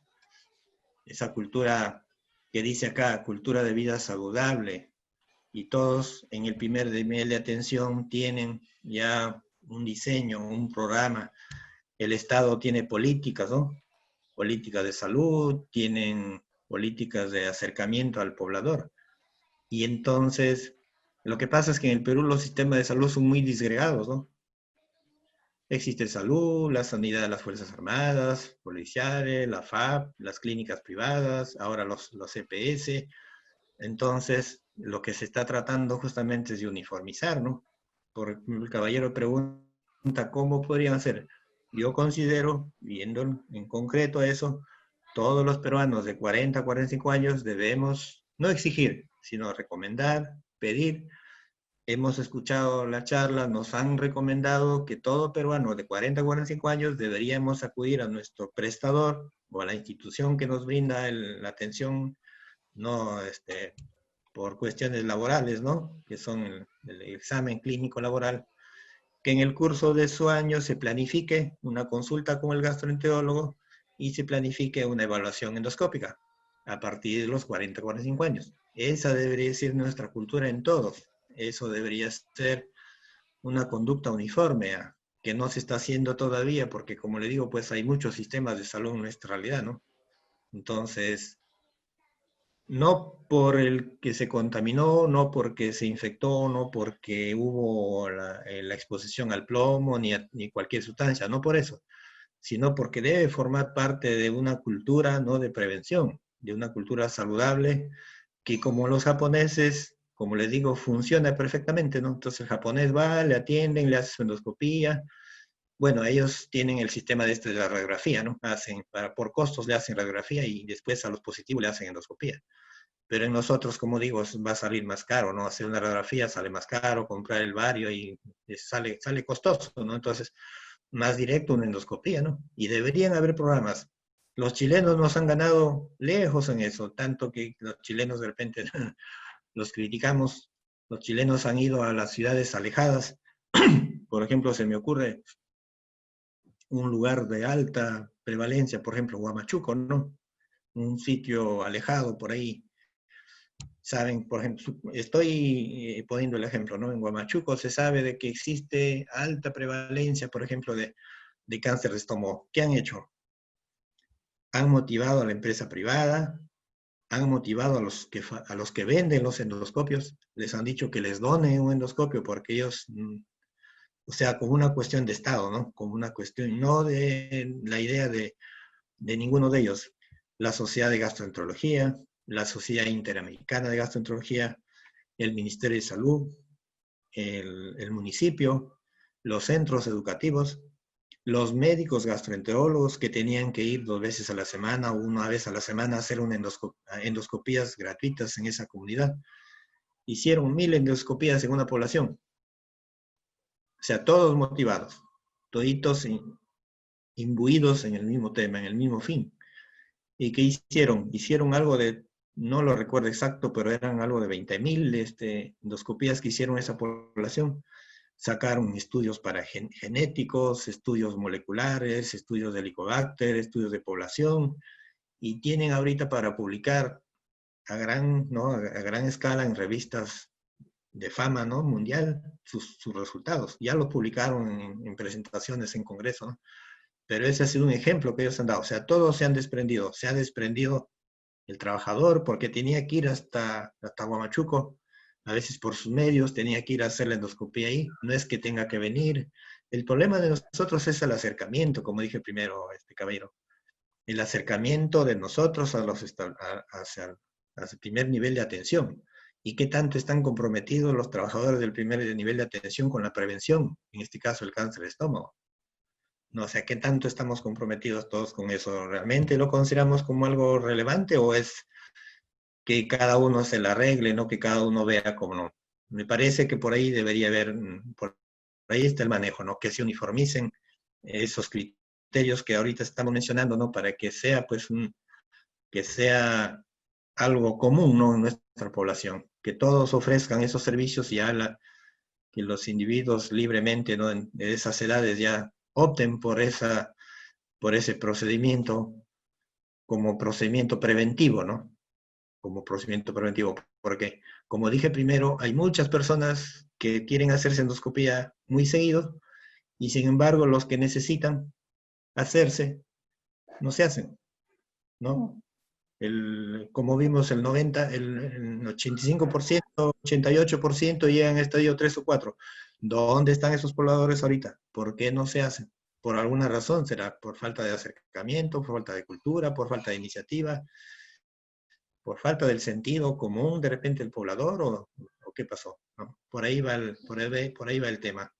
que dice acá, cultura de vida saludable. Y todos en el primer nivel de atención tienen ya un diseño, un programa. El Estado tiene políticas, ¿no? Políticas de salud, tienen políticas de acercamiento al poblador. Y entonces, lo que pasa es que en el Perú los sistemas de salud son muy disgregados, ¿no? Existe salud, la sanidad de las Fuerzas Armadas, policiales, la FAP, las clínicas privadas, ahora los EPS. Entonces, lo que se está tratando justamente es de uniformizar, ¿no? Porque el caballero pregunta cómo podrían hacer. Yo considero, viendo en concreto eso, todos los peruanos de 40 a 45 años debemos no exigir, sino recomendar, pedir. Hemos escuchado la charla, nos han recomendado que todo peruano de 40 a 45 años deberíamos acudir a nuestro prestador o a la institución que nos brinda la atención, no por cuestiones laborales, ¿no? Que son el examen clínico laboral, que en el curso de su año se planifique una consulta con el gastroenterólogo y se planifique una evaluación endoscópica a partir de los 40, 45 años. Esa debería ser nuestra cultura en todos. Eso debería ser una conducta uniforme, que no se está haciendo todavía, porque como le digo, pues hay muchos sistemas de salud en nuestra realidad, ¿no? Entonces, no por el que se contaminó, no porque se infectó, no porque hubo la exposición al plomo ni cualquier sustancia, no por eso, sino porque debe formar parte de una cultura, ¿no?, de prevención, de una cultura saludable, que como los japoneses, como les digo, funciona perfectamente, ¿no? Entonces el japonés va, le atienden, le hace su endoscopía. Bueno, ellos tienen el sistema de la radiografía, ¿no? Por costos le hacen radiografía y después a los positivos le hacen endoscopía. Pero en nosotros, como digo, va a salir más caro, ¿no? Hacer una radiografía sale más caro, comprar el bario y sale costoso, ¿no? Entonces, más directo una endoscopía, ¿no? Y deberían haber programas. Los chilenos nos han ganado lejos en eso, tanto que los chilenos de repente los criticamos. Los chilenos han ido a las ciudades alejadas. Por ejemplo, se me ocurre un lugar de alta prevalencia, por ejemplo, Huamachuco, ¿no? Un sitio alejado por ahí. Saben, por ejemplo, estoy poniendo el ejemplo, ¿no? En Huamachuco se sabe de que existe alta prevalencia, por ejemplo, de cáncer de estómago. ¿Qué han hecho? Han motivado a la empresa privada, han motivado a los que venden los endoscopios, les han dicho que les donen un endoscopio porque ellos, o sea, como una cuestión de Estado, ¿no? Como una cuestión, no de la idea de ninguno de ellos. La Sociedad de Gastroenterología, la Sociedad Interamericana de Gastroenterología, el Ministerio de Salud, el municipio, los centros educativos, los médicos gastroenterólogos que tenían que ir 2 veces a la semana o 1 vez a la semana a hacer endoscopías gratuitas en esa comunidad. Hicieron 1000 endoscopías en una población. O sea, todos motivados, toditos imbuidos en el mismo tema, en el mismo fin. ¿Y qué hicieron? Hicieron algo de, no lo recuerdo exacto, pero eran algo de 20.000 endoscopías que hicieron esa población. Sacaron estudios para genéticos, estudios moleculares, estudios de Helicobacter, estudios de población, y tienen ahorita para publicar a gran escala en revistas de fama, ¿no? Mundial, sus resultados. Ya lo publicaron en presentaciones en congreso, ¿no? Pero ese ha sido un ejemplo que ellos han dado. O sea, todos se ha desprendido el trabajador porque tenía que ir hasta Huamachuco, a veces por sus medios, tenía que ir a hacer la endoscopía ahí, no es que tenga que venir. El problema de nosotros es el acercamiento, como dije primero, caballero, el acercamiento de nosotros hacia el primer nivel de atención. ¿Y qué tanto están comprometidos los trabajadores del primer nivel de atención con la prevención? En este caso, el cáncer de estómago. No, o sea, ¿qué tanto estamos comprometidos todos con eso? ¿Realmente lo consideramos como algo relevante o es que cada uno se la arregle, no que cada uno vea como no? Me parece que por ahí debería haber, por ahí está el manejo, ¿no? Que se uniformicen esos criterios que ahorita estamos mencionando, ¿no? Para que sea, pues, que sea algo común, ¿no? En nuestra población, que todos ofrezcan esos servicios y que los individuos libremente, ¿no? De esas edades ya opten por ese procedimiento como procedimiento preventivo, ¿no? Como procedimiento preventivo, porque, como dije primero, hay muchas personas que quieren hacerse endoscopía muy seguido y sin embargo los que necesitan hacerse no se hacen, ¿no? Como vimos, el 85%, 88% llegan a estadio 3 o 4. ¿Dónde están esos pobladores ahorita? ¿Por qué no se hacen? Por alguna razón, será por falta de acercamiento, por falta de cultura, por falta de iniciativa, por falta del sentido común de repente el poblador o qué pasó, ¿no? Por ahí va el tema.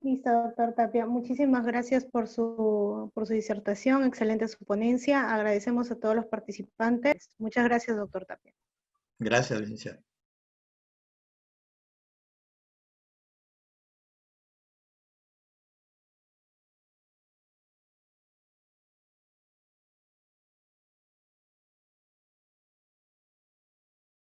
Listo, doctor Tapia. Muchísimas gracias por su disertación, excelente su ponencia. Agradecemos a todos los participantes. Muchas gracias, doctor Tapia. Gracias, licenciado.